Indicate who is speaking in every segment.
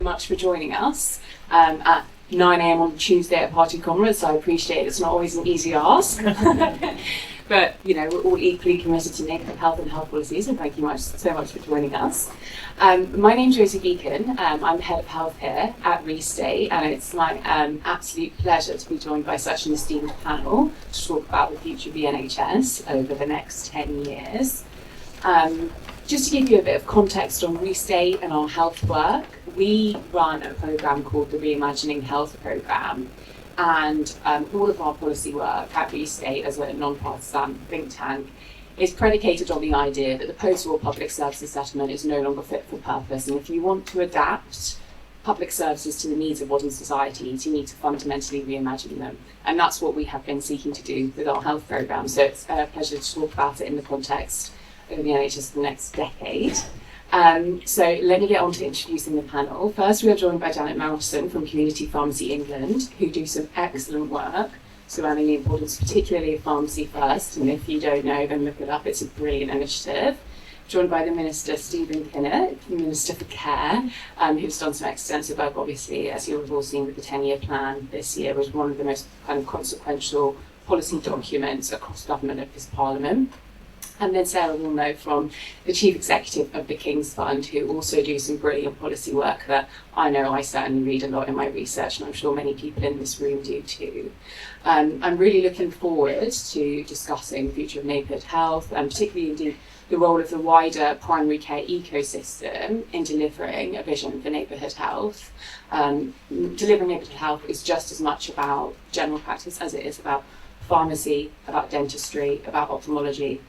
Speaker 1: Much for joining us at 9 a.m. on Tuesday at Party Conference. I appreciate it's not always an easy ask, but we're all equally committed to neighbourhood health and health policies, and thank you so much for joining us. My name's Rosie Beacon. I'm Head of Health here at Restate, and it's my absolute pleasure to be joined by such an esteemed panel to talk about the future of the NHS over the next 10 years. Just to give you a bit of context on Restate and our health work, we run a programme called the Reimagining Health Programme, and all of our policy work at Restate as a non-partisan think tank is predicated on the idea that the post-war public services settlement is no longer fit for purpose, and if you want to adapt public services to the needs of modern society, you need to fundamentally reimagine them. And that's what we have been seeking to do with our health programme. So it's a pleasure to talk about it in the context of the NHS for the next decade. So let me get on to introducing the panel. First, we are joined by Janet Morrison from Community Pharmacy England, who do some excellent work surrounding the importance particularly of Pharmacy First, and if you don't know, then look it up, it's a brilliant initiative. Joined by the Minister Stephen Kinnock, the Minister for Care, who's done some extensive work, obviously, as you've all seen with the 10-year plan this year, was one of the most kind of consequential policy documents across government of this Parliament. And then Sarah will know from the Chief Executive of the King's Fund, who also do some brilliant policy work that I know I certainly read a lot in my research, and I'm sure many people in this room do too. I'm really looking forward to discussing the future of neighbourhood health, and particularly indeed the role of the wider primary care ecosystem in delivering a vision for neighbourhood health. Delivering neighbourhood health is just as much about general practice as it is about pharmacy, about dentistry, about ophthalmology.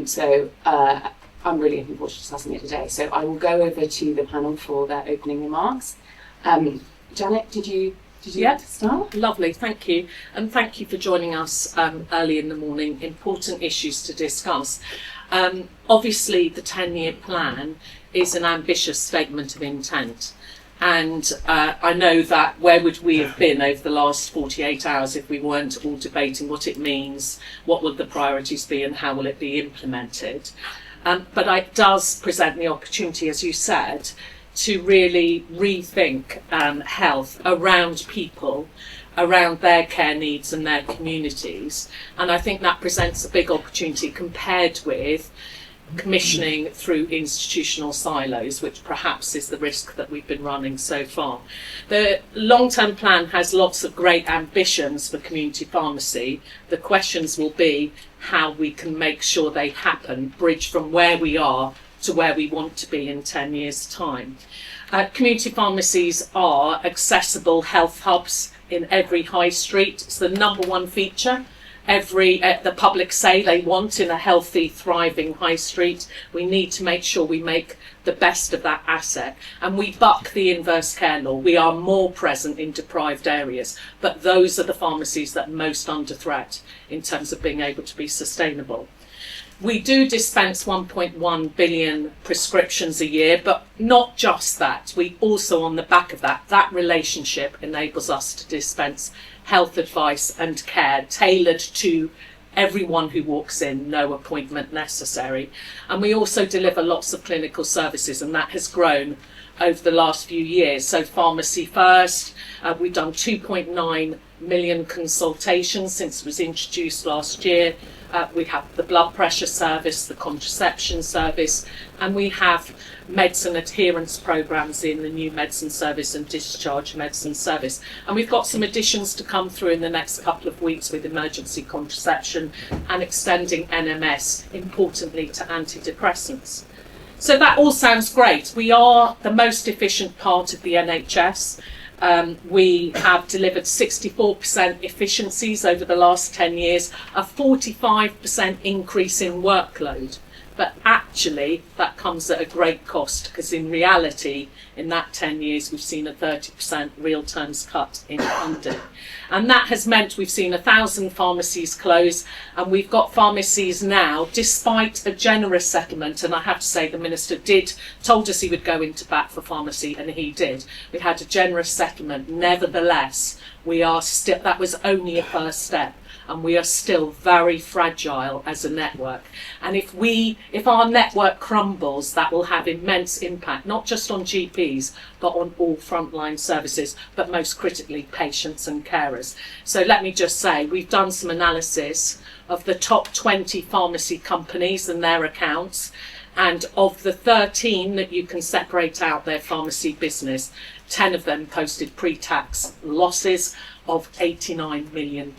Speaker 1: So I'm really looking forward to discussing it today. So I will go over to the panel for their opening remarks. Janet, did you like to start?
Speaker 2: Lovely, thank you. And thank you for joining us early in the morning. Important issues to discuss. Obviously, the 10-year plan is an ambitious statement of intent. And I know that where would we have been over the last 48 hours if we weren't all debating what it means, what will the priorities be, and how will it be implemented. But it does present the opportunity, as you said, to really rethink health around people, around their care needs and their communities. And I think that presents a big opportunity compared with commissioning through institutional silos, which perhaps is the risk that we've been running so far. The long-term plan has lots of great ambitions for community pharmacy. The questions will be how we can make sure they happen, bridge from where we are to where we want to be in 10 years' time. Community pharmacies are accessible health hubs in every high street. It's the number one feature the public say they want in a healthy, thriving high street. We need to make sure we make the best of that asset, and we buck the inverse care law. We are more present in deprived areas, but those are the pharmacies that are most under threat in terms of being able to be sustainable. We do dispense 1.1 billion prescriptions a year, but not just that. We also, on the back of that relationship enables us to dispense health advice and care tailored to everyone who walks in, no appointment necessary. And we also deliver lots of clinical services, and that has grown over the last few years. So Pharmacy First, we've done 2.9 million consultations since it was introduced last year. We have the blood pressure service, the contraception service, and we have medicine adherence programs in the new medicine service and discharge medicine service. And we've got some additions to come through in the next couple of weeks with emergency contraception and extending NMS, importantly, to antidepressants. So that all sounds great. We are the most efficient part of the NHS. We have delivered 64% efficiencies over the last 10 years, a 45% increase in workload. But actually, that comes at a great cost, because in reality, in that 10 years, we've seen a 30% real terms cut in funding. And that has meant we've seen 1,000 pharmacies close, and we've got pharmacies now, despite a generous settlement, and I have to say the Minister told us he would go into bat for pharmacy, and he did. We had a generous settlement. Nevertheless, that was only a first step. and we are still very fragile as a network. And if our network crumbles, that will have immense impact, not just on GPs, but on all frontline services, but most critically patients and carers. So let me just say, we've done some analysis of the top 20 pharmacy companies and their accounts, and of the 13 that you can separate out their pharmacy business, 10 of them posted pre-tax losses of £89 million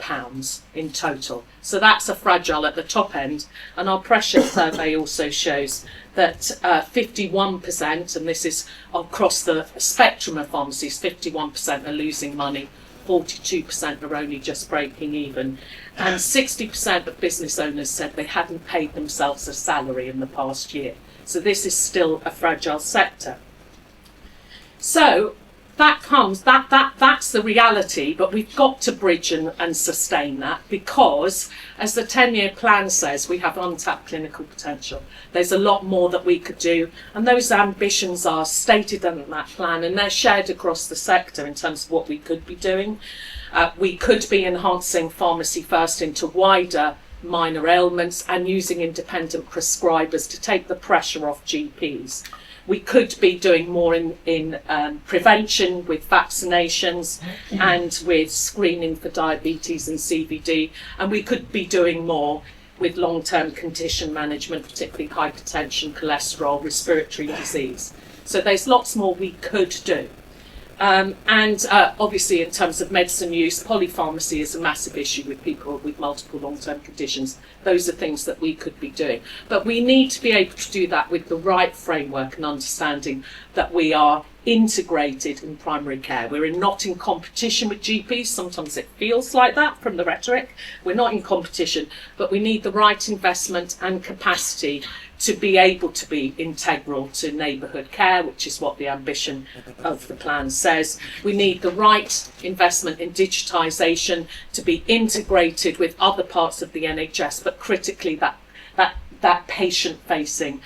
Speaker 2: in total. So that's a fragile at the top end. And our pressure survey also shows that 51%, and this is across the spectrum of pharmacies, 51% are losing money, 42% are only just breaking even, and 60% of business owners said they hadn't paid themselves a salary in the past year. So this is still a fragile sector. So that's the reality, but we've got to bridge and sustain that, because as the 10-year plan says, we have untapped clinical potential. There's a lot more that we could do, and those ambitions are stated in that plan, and they're shared across the sector in terms of what we could be doing. We could be enhancing pharmacy first into wider minor ailments and using independent prescribers to take the pressure off GPs. We could be doing more in prevention with vaccinations and with screening for diabetes and CVD, and we could be doing more with long-term condition management, particularly hypertension, cholesterol, respiratory disease. So there's lots more we could do. Obviously, in terms of medicine use, polypharmacy is a massive issue with people with multiple long-term conditions. Those are things that we could be doing. But we need to be able to do that with the right framework and understanding that we are integrated in primary care. We're not in competition with GPs. Sometimes it feels like that from the rhetoric. We're not in competition, but we need the right investment and capacity to be able to be integral to neighbourhood care, which is what the ambition of the plan says. We need the right investment in digitisation to be integrated with other parts of the NHS, but critically that patient-facing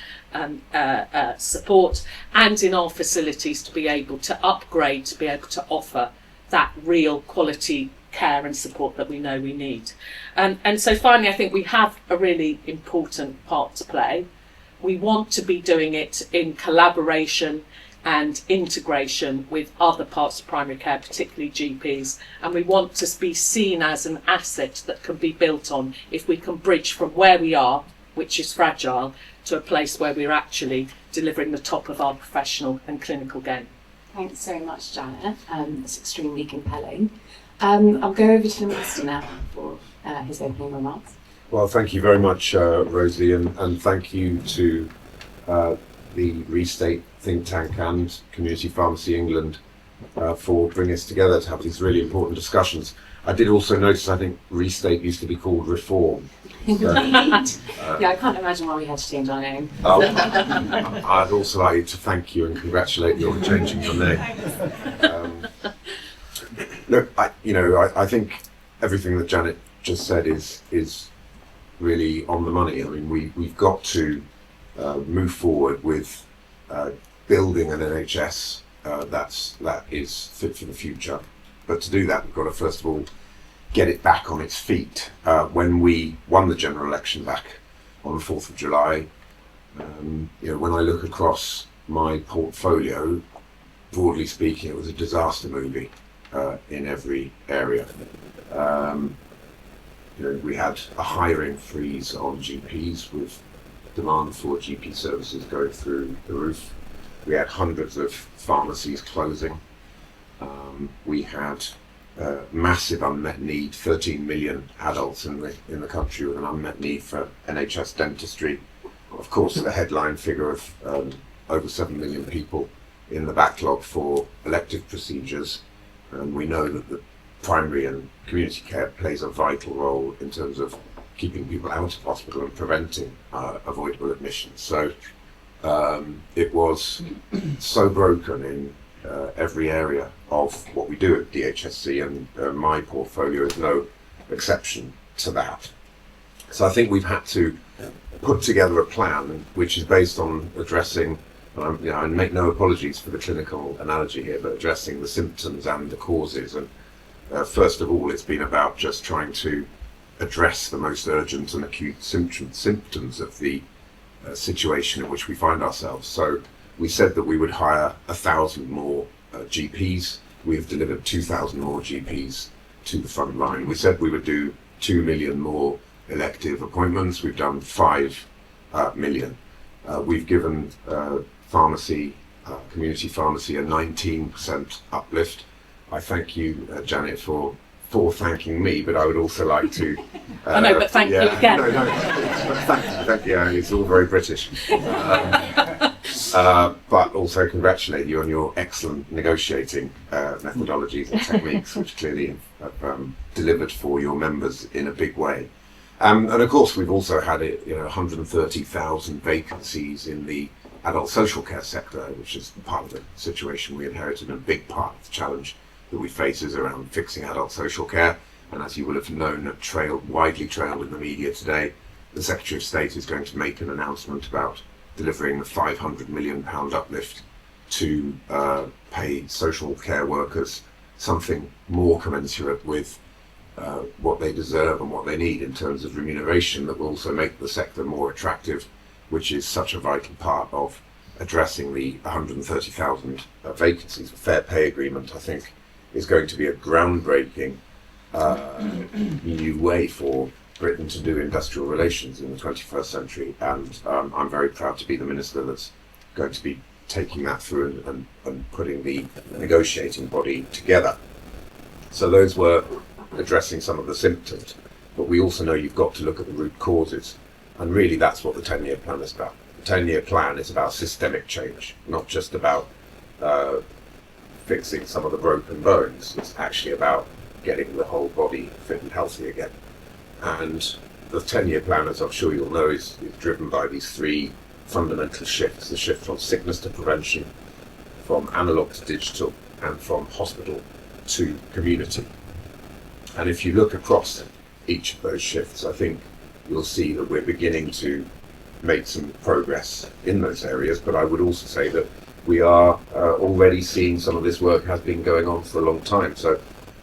Speaker 2: support, and in our facilities to be able to upgrade, to be able to offer that real quality care and support that we know we need. And so finally, I think we have a really important part to play. We want to be doing it in collaboration and integration with other parts of primary care, particularly GPs, and we want to be seen as an asset that can be built on if we can bridge from where we are, which is fragile, to a place where we're actually delivering the top of our professional and clinical game.
Speaker 1: Thanks so much, Janet. It's extremely compelling. I'll go over to the Minister now for his opening remarks.
Speaker 3: Well, thank you very much, Rosie, and thank you to the Restate think tank and Community Pharmacy England for bringing us together to have these really important discussions. I did also notice, I think Restate used to be called Reform.
Speaker 1: Yeah, I can't imagine why we had to change our name.
Speaker 3: I'd also like to thank you and congratulate you on changing your name. Look, I think everything that Janet just said is really on the money. I mean, we've got to move forward with building an NHS that is fit for the future. But to do that, we've got to first of all get it back on its feet. When we won the general election back on the 4th of July, when I look across my portfolio, broadly speaking, it was a disaster movie in every area. We had a hiring freeze on GPs with demand for GP services going through the roof. We had hundreds of pharmacies closing. We had massive unmet need, 13 million adults in the country with an unmet need for NHS dentistry. Of course, the headline figure of over 7 million people in the backlog for elective procedures. And we know that the primary and community care plays a vital role in terms of keeping people out of hospital and preventing avoidable admissions. So it was so broken in every area of what we do at DHSC, and my portfolio is no exception to that. So I think we've had to put together a plan which is based on addressing, and make no apologies for the clinical analogy here, but addressing the symptoms and the causes. And first of all, it's been about just trying to address the most urgent and acute symptoms of the situation in which we find ourselves. So we said that we would hire 1,000 more GPs. We have delivered 2,000 more GPs to the front line. We said we would do 2 million more elective appointments. We've done 5 million. We've given community pharmacy a 19% uplift. I thank you, Janet, for thanking me, but I would also like to...
Speaker 2: I know, but thank you again.
Speaker 3: No, thank you. It's all very British. But also congratulate you on your excellent negotiating methodologies and techniques, which clearly have delivered for your members in a big way. And of course, we've also had 130,000 vacancies in the adult social care sector, which is part of the situation we inherited, and a big part of the challenge that we face is around fixing adult social care. And as you will have known, widely trailed in the media today, the Secretary of State is going to make an announcement about delivering the £500 million uplift to pay social care workers something more commensurate with what they deserve and what they need in terms of remuneration, that will also make the sector more attractive, which is such a vital part of addressing the 130,000 vacancies. A fair pay agreement, I think, is going to be a groundbreaking new way for Britain to do industrial relations in the 21st century, and I'm very proud to be the minister that's going to be taking that through and putting the negotiating body together. So those were addressing some of the symptoms, but we also know you've got to look at the root causes, and really that's what the 10-year plan is about. The 10-year plan is about systemic change, not just about fixing some of the broken bones. It's actually about getting the whole body fit and healthy again. And the 10-year plan, as I'm sure you'll know, is driven by these 3 fundamental shifts: the shift from sickness to prevention, from analogue to digital, and from hospital to community. And if you look across each of those shifts, I think you'll see that we're beginning to make some progress in those areas. But I would also say that we are already seeing some of this work has been going on for a long time. So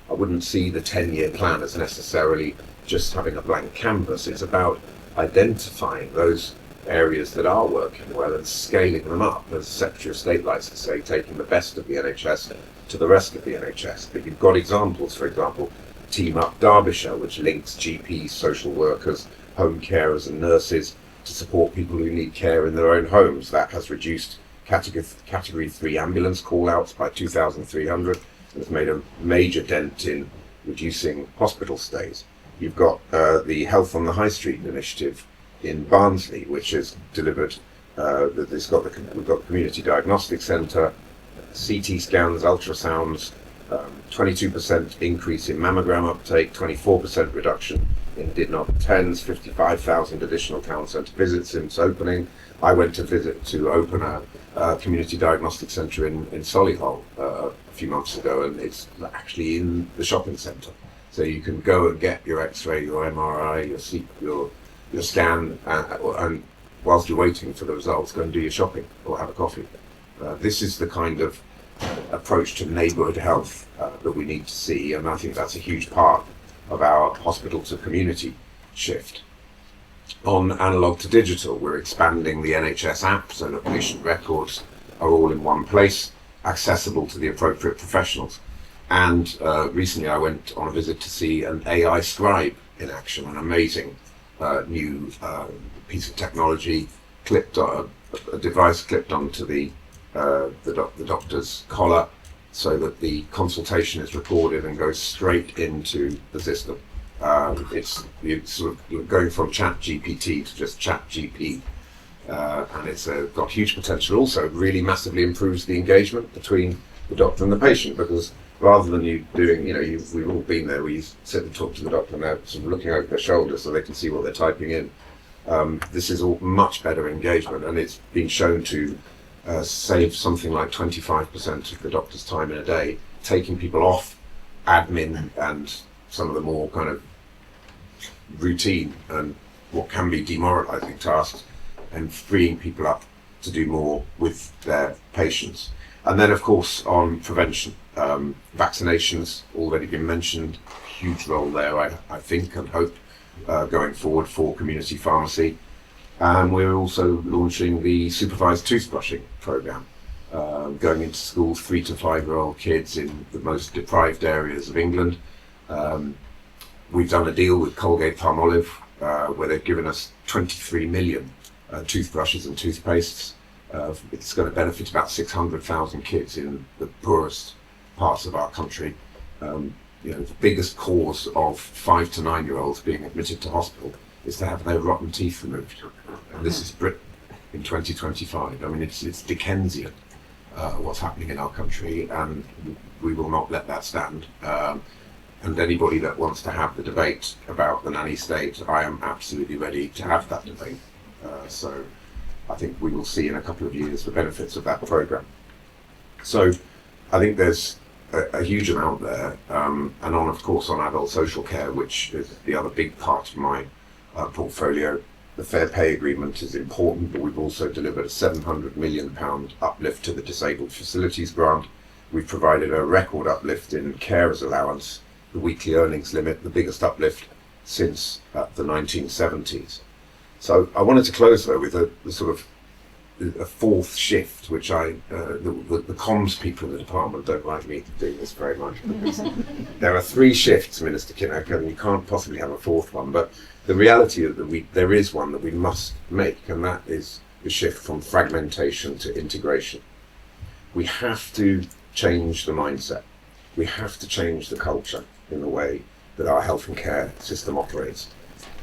Speaker 3: I wouldn't see the 10-year plan as necessarily just having a blank canvas. It's about identifying those areas that are working well and scaling them up, as the Secretary of State likes to say, taking the best of the NHS to the rest of the NHS. But you've got examples, for example, Team Up Derbyshire, which links GPs, social workers, home carers and nurses to support people who need care in their own homes. That has reduced Category 3 ambulance call-outs by 2,300 and has made a major dent in reducing hospital stays. You've got the Health on the High Street initiative in Barnsley, which has delivered, we've got the Community Diagnostic Centre, CT scans, ultrasounds, 22% increase in mammogram uptake, 24% reduction in did not attends, 55,000 additional town centre visits since opening. I went to open a community diagnostic centre in Solihull a few months ago, and it's actually in the shopping centre. So you can go and get your X-ray, your MRI, your scan, and whilst you're waiting for the results, go and do your shopping or have a coffee. This is the kind of approach to neighbourhood health that we need to see, and I think that's a huge part of our hospital to community shift. On analogue to digital, we're expanding the NHS app so that patient records are all in one place, accessible to the appropriate professionals. And recently I went on a visit to see an AI scribe in action, an amazing new piece of technology, a device clipped onto the doctor's collar so that the consultation is recorded and goes straight into the system. It's sort of going from Chat GPT to just Chat GP, and it's got huge potential. Also, really massively improves the engagement between the doctor and the patient, because rather than you doing, we've all been there where you sit and talk to the doctor and they're sort of looking over their shoulder so they can see what they're typing in. This is all much better engagement, and it's been shown to save something like 25% of the doctor's time in a day, taking people off admin and some of the more kind of routine and what can be demoralising tasks, and freeing people up to do more with their patients. And then, of course, on prevention, vaccinations already been mentioned, huge role there, I think and hope. going forward for community pharmacy. And we're also launching the supervised toothbrushing program, going into schools, 3 to 5-year-old kids in the most deprived areas of England. We've done a deal with Colgate Palmolive where they've given us 23 million toothbrushes and toothpastes. It's going to benefit about 600,000 kids in the poorest parts of our country. The biggest cause of 5 to 9-year-olds being admitted to hospital is to have their rotten teeth removed. And this is Britain in 2025. I mean, it's Dickensian what's happening in our country, and we will not let that stand. And anybody that wants to have the debate about the nanny state, I am absolutely ready to have that debate. So I think we will see in a couple of years the benefits of that programme. So I think there's a huge amount there, and of course on adult social care, which is the other big part of my portfolio. The Fair Pay Agreement is important, but we've also delivered a £700 million uplift to the Disabled Facilities Grant. We've provided a record uplift in carers allowance, the weekly earnings limit, the biggest uplift since the 1970s. So I wanted to close though with a sort of a fourth shift, which the comms people in the department don't like me doing this very much, because there are 3 shifts, Minister Kinnock, and you can't possibly have a fourth one. But the reality is that there is one that we must make, and that is the shift from fragmentation to integration. We have to change the mindset. We have to change the culture in the way that our health and care system operates.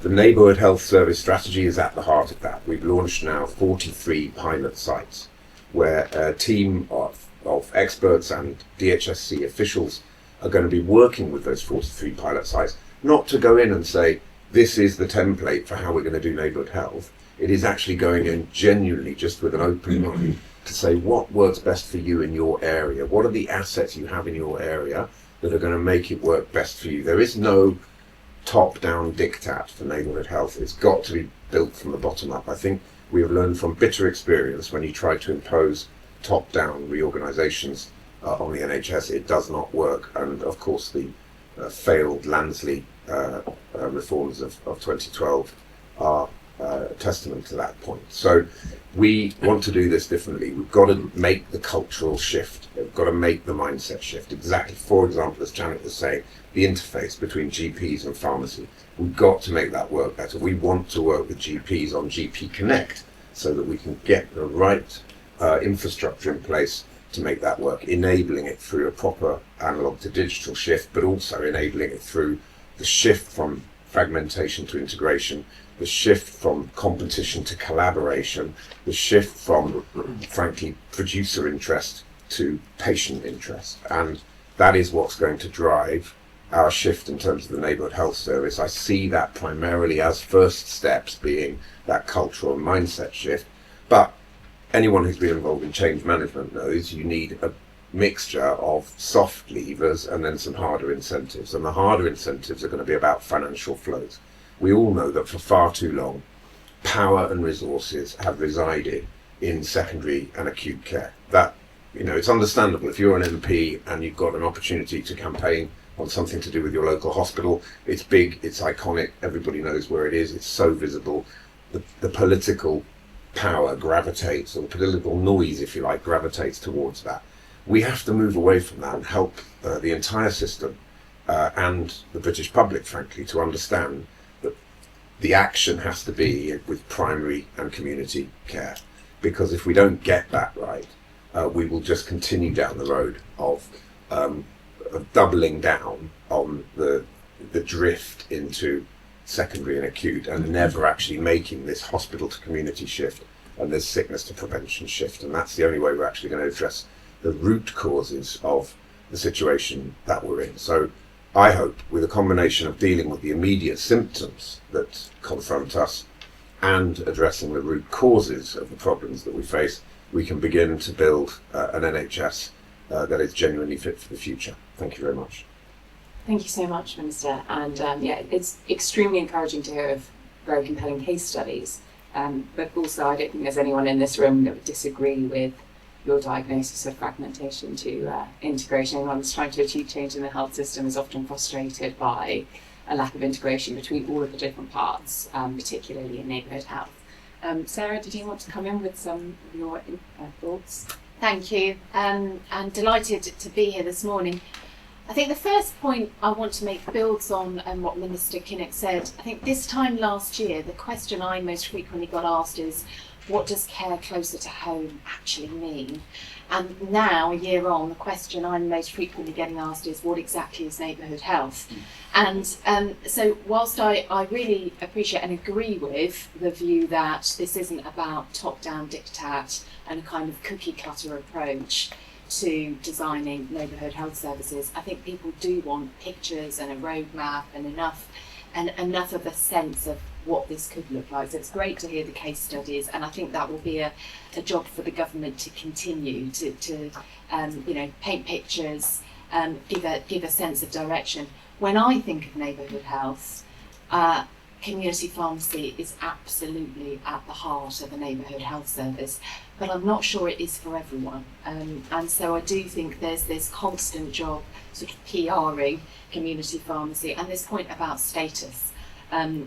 Speaker 3: The Neighbourhood Health Service strategy is at the heart of that. We've launched now 43 pilot sites where a team of experts and DHSC officials are going to be working with those 43 pilot sites, not to go in and say, this is the template for how we're going to do neighbourhood health. It is actually going in genuinely just with an open mind to say what works best for you in your area. What are the assets you have in your area that are going to make it work best for you? There is no top-down diktat for neighbourhood health. It's got to be built from the bottom up. I think we have learned from bitter experience when you try to impose top-down reorganisations on the NHS, it does not work. And of course the failed Lansley reforms of 2012 are a testament to that point. So we want to do this differently. We've got to make the cultural shift. We've got to make the mindset shift. Exactly, for example, as Janet was saying, the interface between GPs and pharmacy. We've got to make that work better. We want to work with GPs on GP Connect so that we can get the right infrastructure in place to make that work, enabling it through a proper analog to digital shift, but also enabling it through the shift from fragmentation to integration, the shift from competition to collaboration, the shift from, frankly, producer interest to patient interest. And that is what's going to drive our shift in terms of the neighbourhood health service. I see that primarily as first steps being that cultural mindset shift. But anyone who's been involved in change management knows you need a mixture of soft levers and then some harder incentives. And the harder incentives are going to be about financial flows. We all know that for far too long, power and resources have resided in secondary and acute care. That, it's understandable if you're an MP and you've got an opportunity to campaign on something to do with your local hospital. It's big, it's iconic, everybody knows where it is, it's so visible. The political power gravitates, or the political noise, if you like, gravitates towards that. We have to move away from that and help the entire system and the British public, frankly, to understand that the action has to be with primary and community care. Because if we don't get that right, we will just continue down the road of doubling down on the drift into secondary and acute, and never actually making this hospital to community shift and this sickness to prevention shift. And that's the only way we're actually going to address the root causes of the situation that we're in. So I hope with a combination of dealing with the immediate symptoms that confront us and addressing the root causes of the problems that we face, we can begin to build an NHS that is genuinely fit for the future. Thank you very much.
Speaker 1: Thank you so much, Minister. And it's extremely encouraging to hear of very compelling case studies. But also, I don't think there's anyone in this room that would disagree with your diagnosis of fragmentation to integration. Anyone that's trying to achieve change in the health system is often frustrated by a lack of integration between all of the different parts, particularly in neighbourhood health. Sarah, did you want to come in with some of your thoughts?
Speaker 4: Thank you. I'm delighted to be here this morning. I think the first point I want to make builds on what Minister Kinnock said. I think this time last year, the question I most frequently got asked is, what does care closer to home actually mean? And now, a year on, the question I'm most frequently getting asked is, what exactly is neighbourhood health? And so whilst I really appreciate and agree with the view that this isn't about top-down diktat and a kind of cookie-cutter approach to designing neighbourhood health services, I think people do want pictures and a roadmap and enough of a sense of what this could look like. So it's great to hear the case studies, and I think that will be a job for the government to continue to paint pictures, give a sense of direction. When I think of neighbourhood health, community pharmacy is absolutely at the heart of a neighbourhood health service, but I'm not sure it is for everyone. And so I do think there's this constant job sort of PRing community pharmacy, and this point about status and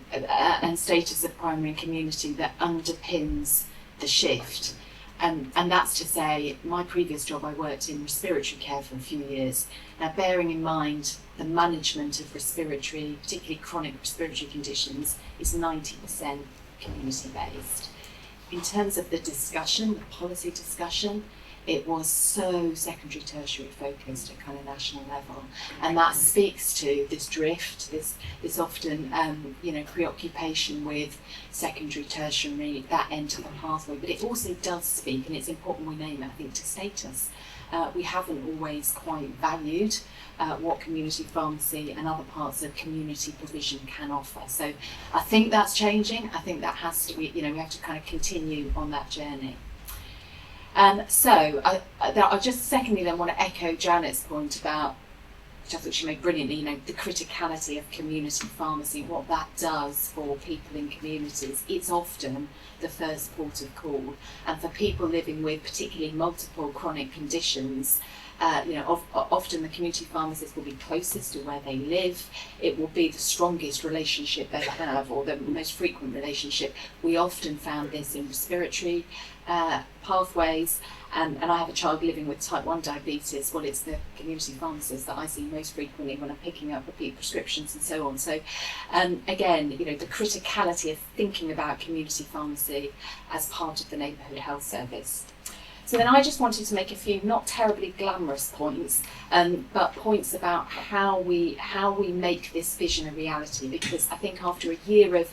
Speaker 4: status of primary and community that underpins the shift. And that's to say, my previous job, I worked in respiratory care for a few years. Now, bearing in mind the management of respiratory, particularly chronic respiratory conditions, is 90% community-based. In terms of the discussion, the policy discussion, it was so secondary tertiary focused at kind of national level, and that speaks to this drift, this often preoccupation with secondary tertiary, that end of the pathway. But it also does speak, and it's important we name it, I think, to status. We haven't always quite valued what community pharmacy and other parts of community provision can offer. So I think that's changing. I think that has to be, we have to kind of continue on that journey. So I just secondly then want to echo Janet's point about, which I thought she made brilliantly, the criticality of community pharmacy, what that does for people in communities. It's often the first port of call, and for people living with particularly multiple chronic conditions, often the community pharmacist will be closest to where they live. It will be the strongest relationship they have, or the most frequent relationship. We often found this in respiratory pathways, and I have a child living with type 1 diabetes. Well, it's the community pharmacist that I see most frequently when I'm picking up repeat prescriptions and so on. So again, the criticality of thinking about community pharmacy as part of the neighbourhood health service. So then I just wanted to make a few not terribly glamorous points, but points about how we make this vision a reality, because I think after a year of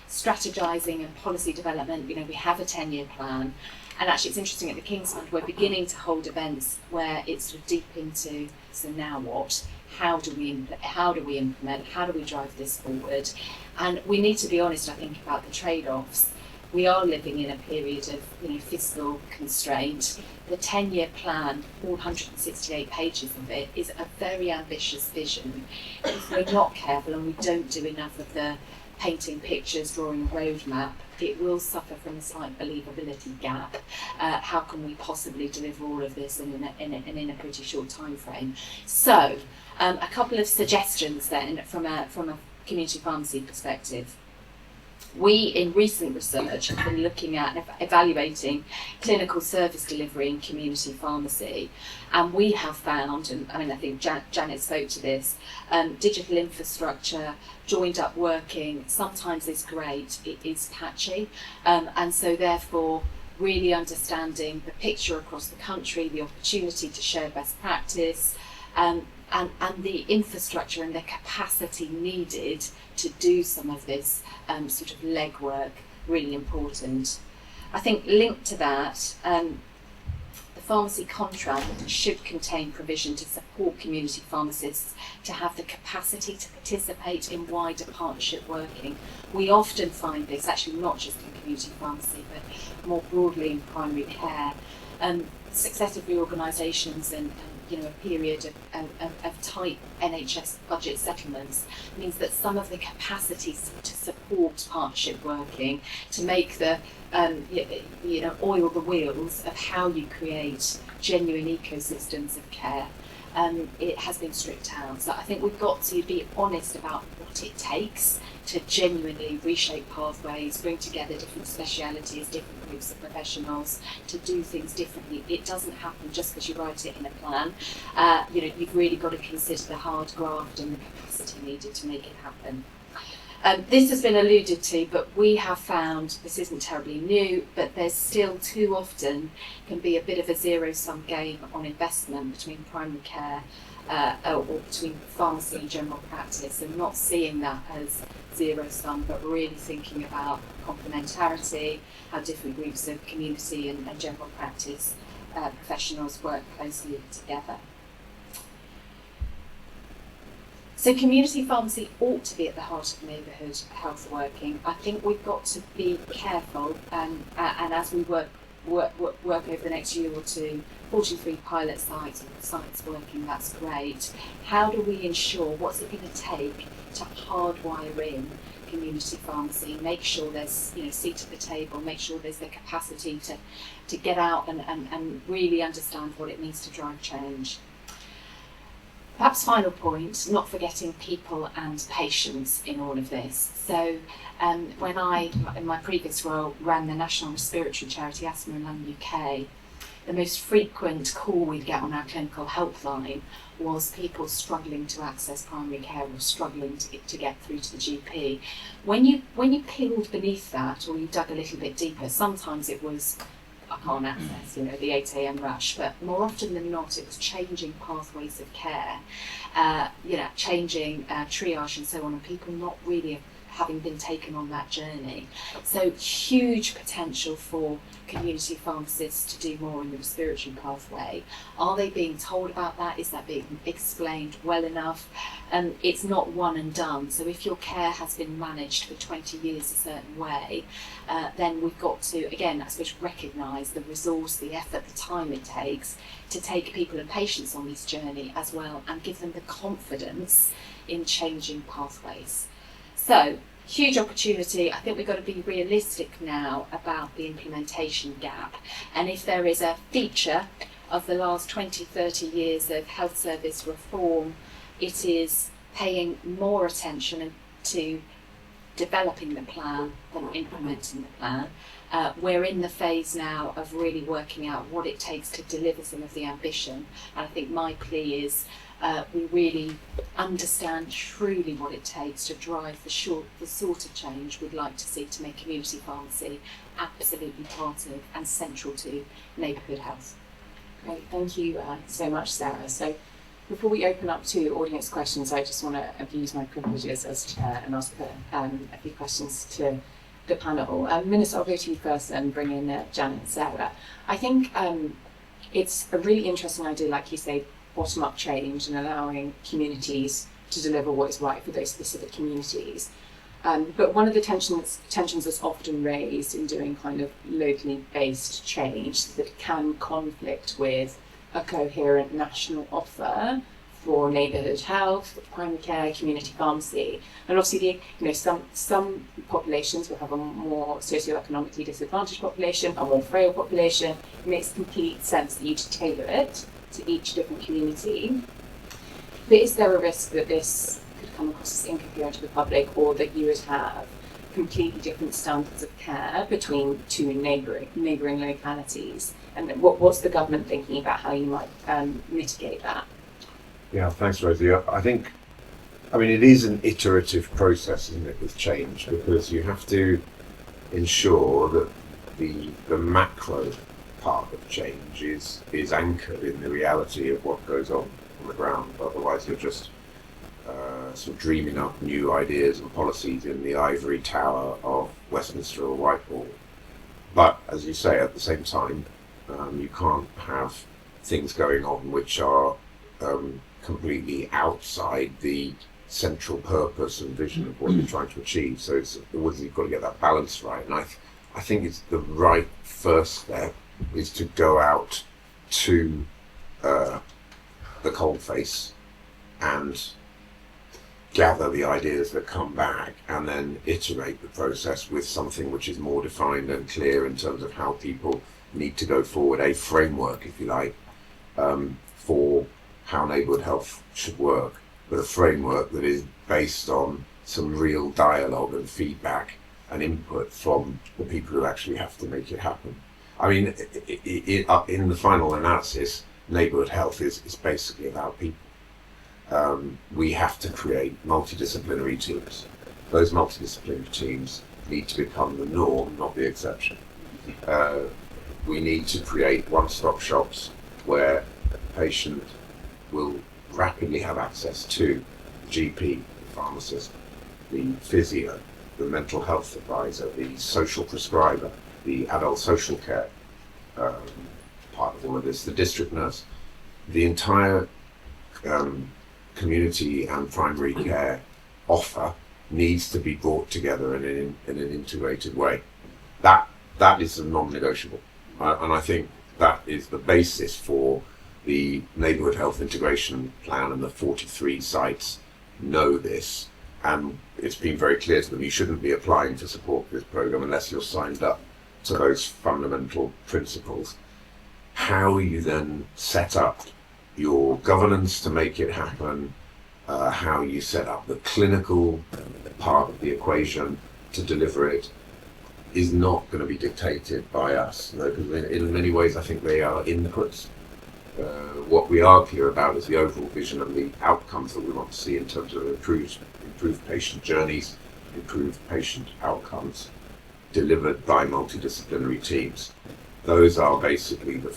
Speaker 4: strategising and policy development, we have a 10-year plan, and actually it's interesting, at the King's Fund we're beginning to hold events where it's sort of deep into, so now what? How do we implement? How do we drive this forward? And we need to be honest, I think, about the trade-offs. We are living in a period of fiscal constraint. The 10-year plan, all 168 pages of it, is a very ambitious vision. If we're not careful and we don't do enough of the painting pictures, drawing a roadmap, it will suffer from a slight believability gap. How can we possibly deliver all of this in a pretty short time frame? So, a couple of suggestions then from a community pharmacy perspective. We, in recent research, have been looking at evaluating clinical service delivery in community pharmacy, and we have found, and I think Janet spoke to this, digital infrastructure, joined up working, sometimes is great, it is patchy, and so therefore really understanding the picture across the country, the opportunity to share best practice, and the infrastructure and the capacity needed to do some of this sort of legwork, really important. I think linked to that, the pharmacy contract should contain provision to support community pharmacists to have the capacity to participate in wider partnership working. We often find this, actually not just in community pharmacy, but more broadly in primary care. Successive reorganisations and a period of tight NHS budget settlements means that some of the capacities to support partnership working, to make the oil the wheels of how you create genuine ecosystems of care, it has been stripped out. So I think we've got to be honest about what it takes to genuinely reshape pathways, bring together different specialities, different groups of professionals to do things differently. It doesn't happen just because you write it in a plan. You've really got to consider the hard graft and the capacity needed to make it happen. This has been alluded to, but we have found, this isn't terribly new, but there's still too often can be a bit of a zero-sum game on investment between primary care or between pharmacy and general practice, and not seeing that as zero-sum, but really thinking about complementarity, how different groups of community and general practice professionals work closely together. So community pharmacy ought to be at the heart of neighbourhood health working. I think we've got to be careful, and as we work over the next year or two, 43 pilot sites or sites working, that's great. How do we ensure, what's it going to take to hardwire in community pharmacy, make sure there's seat at the table, make sure there's the capacity to get out and really understand what it means to drive change. Perhaps final point, not forgetting people and patients in all of this. So when I, in my previous role, ran the national respiratory charity Asthma and Lung UK, the most frequent call we'd get on our clinical helpline was people struggling to access primary care or struggling to get through to the GP. When you peeled beneath that, or you dug a little bit deeper, sometimes it was, I can't access, the 8 a.m. rush, but more often than not, it was changing pathways of care, changing triage and so on, and people not really having been taken on that journey. So huge potential for community pharmacists to do more in the respiratory pathway. Are they being told about that? Is that being explained well enough? It's not one and done. So if your care has been managed for 20 years a certain way, then we've got to, again, I suppose, recognise the resource, the effort, the time it takes to take people and patients on this journey as well, and give them the confidence in changing pathways. So, huge opportunity. I think we've got to be realistic now about the implementation gap. And if there is a feature of the last 20, 30 years of health service reform, it is paying more attention to developing the plan than implementing the plan. We're in the phase now of really working out what it takes to deliver some of the ambition. And I think my plea is we really understand truly what it takes to drive the sort of change we'd like to see to make community pharmacy absolutely part of and central to neighbourhood health.
Speaker 1: Great, thank you so much, Sarah. So before we open up to audience questions, I just want to abuse my privileges as chair and ask a few questions to the panel. Minister, I'll go to you first and bring in Janet and Sarah. I think it's a really interesting idea, like you say, bottom-up change and allowing communities to deliver what is right for those specific communities. But one of the tensions that's often raised in doing kind of locally based change that can conflict with a coherent national offer for neighbourhood health, primary care, community pharmacy. And obviously, some populations will have a more socioeconomically disadvantaged population, a more frail population. It makes complete sense that you tailor it to each different community. But is there a risk that this could come across as incoherent to the public, or that you would have completely different standards of care between two neighbouring localities? And what's the government thinking about how you might mitigate that?
Speaker 3: Yeah, thanks, Rosie. I think, it is an iterative process, isn't it, with change, because you have to ensure that the macro part of change is anchored in the reality of what goes on the ground. Otherwise, you're just sort of dreaming up new ideas and policies in the ivory tower of Westminster or Whitehall. But as you say, at the same time, you can't have things going on which are completely outside the central purpose and vision of what you're trying to achieve. So you've got to get that balance right. And I think it's the right first step is to go out to the coalface and gather the ideas that come back, and then iterate the process with something which is more defined and clear in terms of how people need to go forward, a framework, if you like, for how neighbourhood health should work, but a framework that is based on some real dialogue and feedback and input from the people who actually have to make it happen. I mean, in the final analysis, neighbourhood health is basically about people. We have to create multidisciplinary teams. Those multidisciplinary teams need to become the norm, not the exception. We need to create one-stop shops where a patient will rapidly have access to the GP, the pharmacist, the physio, the mental health advisor, the social prescriber, the adult social care part of all of this, the district nurse. The entire community and primary care offer needs to be brought together in an integrated way. That is a non-negotiable, and I think that is the basis for the neighbourhood health integration plan, and the 43 sites know this, and it's been very clear to them you shouldn't be applying for support for this programme unless you're signed up to those fundamental principles. How you then set up your governance to make it happen, how you set up the clinical part of the equation to deliver it, is not going to be dictated by us. Because in many ways I think they are inputs. What we are clear about is the overall vision and the outcomes that we want to see in terms of improved patient journeys, improved patient outcomes delivered by multidisciplinary teams. Those are basically the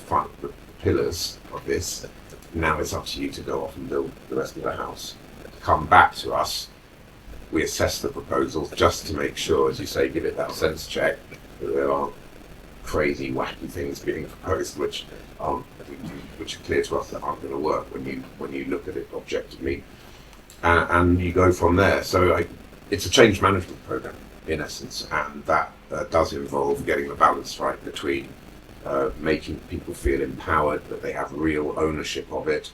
Speaker 3: pillars of this. Now it's up to you to go off and build the rest of the house. Come back to us. We assess the proposals just to make sure, as you say, give it that sense check that there aren't crazy, wacky things being proposed which are clear to us that aren't going to work when you look at it objectively, and you go from there. So it's a change management program in essence, and that does involve getting the balance right between making people feel empowered, that they have real ownership of it,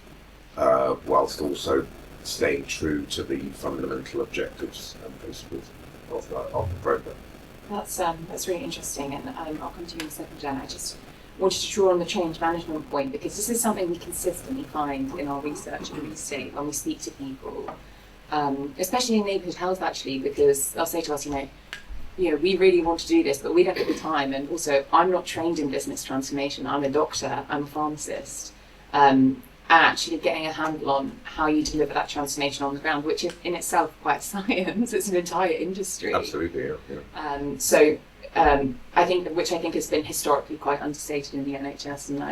Speaker 3: whilst also staying true to the fundamental objectives and principles of the program.
Speaker 1: That's really interesting, and I'll come to you in a second, Jen. I just wanted to draw on the change management point, because this is something we consistently find in our research and research when we speak to people, especially in neighbourhood health actually, because they'll say to us, we really want to do this, but we don't have the time, and also I'm not trained in business transformation. I'm a doctor, I'm a pharmacist, and actually getting a handle on how you deliver that transformation on the ground, which is in itself quite science. It's an entire industry.
Speaker 3: Absolutely, yeah.
Speaker 1: I think has been historically quite understated in the NHS, and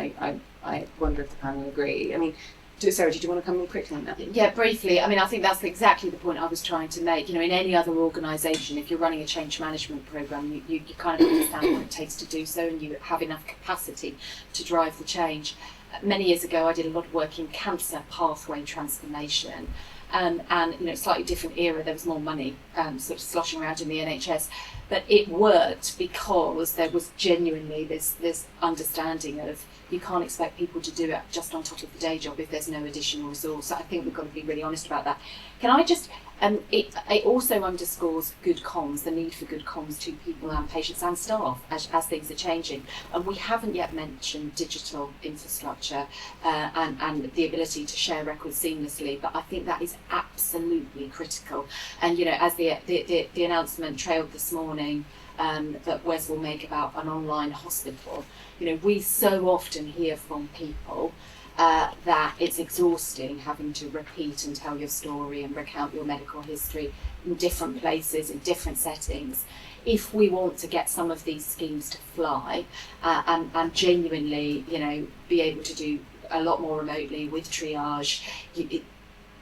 Speaker 1: I wonder if the panel agree. I mean, Sarah, did you want to come in quickly on that?
Speaker 4: Yeah, briefly. I mean, I think that's exactly the point I was trying to make. In any other organisation, if you're running a change management programme, you kind of understand what it takes to do so, and you have enough capacity to drive the change. Many years ago, I did a lot of work in cancer pathway transformation, and slightly different era. There was more money sort of sloshing around in the NHS, but it worked because there was genuinely this understanding of you can't expect people to do it just on top of the day job if there's no additional resource. So I think we've got to be really honest about that. Can I just, it also underscores good comms, the need for good comms to people and patients and staff as things are changing. And we haven't yet mentioned digital infrastructure and the ability to share records seamlessly, but I think that is absolutely critical. And as the announcement trailed this morning, that Wes will make about an online hospital, we so often hear from people that it's exhausting having to repeat and tell your story and recount your medical history in different places, in different settings. If we want to get some of these schemes to fly and genuinely, be able to do a lot more remotely with triage,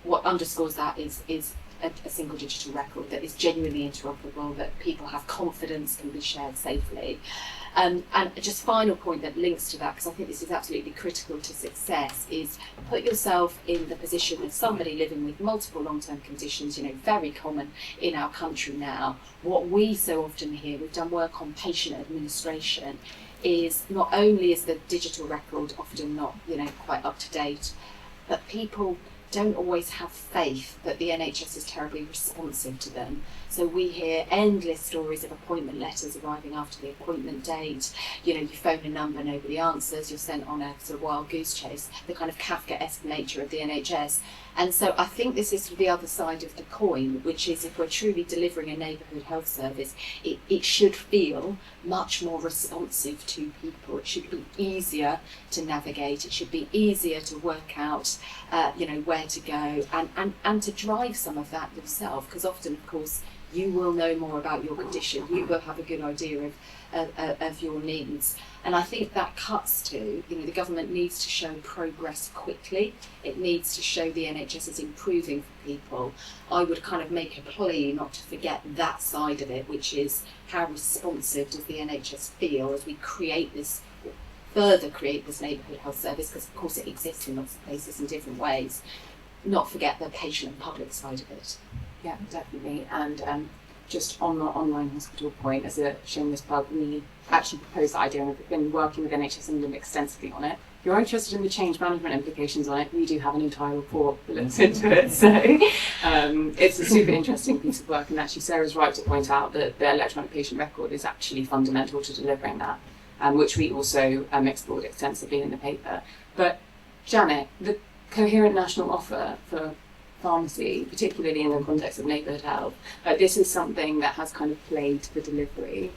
Speaker 4: what underscores that is a single digital record that is genuinely interoperable, that people have confidence can be shared safely. And just final point that links to that, because I think this is absolutely critical to success, is put yourself in the position of somebody living with multiple long-term conditions, very common in our country now. What we so often hear, we've done work on patient administration, is not only is the digital record often not, quite up to date, but people don't always have faith that the NHS is terribly responsive to them. So we hear endless stories of appointment letters arriving after the appointment date. You know, you phone a number, nobody answers, you're sent on a sort of wild goose chase, the kind of Kafkaesque nature of the NHS. And so I think this is the other side of the coin, which is if we're truly delivering a neighbourhood health service, it should feel much more responsive to people. It should be easier to navigate. It should be easier to work out, where to go and to drive some of that yourself. Because often, of course, you will know more about your condition. You will have a good idea of your needs. And I think that cuts to, the government needs to show progress quickly. It needs to show the NHS is improving for people. I would kind of make a plea not to forget that side of it, which is how responsive does the NHS feel as we further create this neighbourhood health service, because of course it exists in lots of places in different ways. Not forget the patient and public side of it.
Speaker 1: Yeah, definitely. And just on the online hospital point, as a shameless plug, we actually proposed that idea and we've been working with NHS England extensively on it. If you're interested in the change management implications on it, we do have an entire report that looks into it. So it's a super interesting piece of work, and actually Sarah's right to point out that the electronic patient record is actually fundamental to delivering that, which we also explored extensively in the paper. But Janet, the coherent national offer for pharmacy, particularly in the context of neighbourhood health, this is something that has kind of plagued the delivery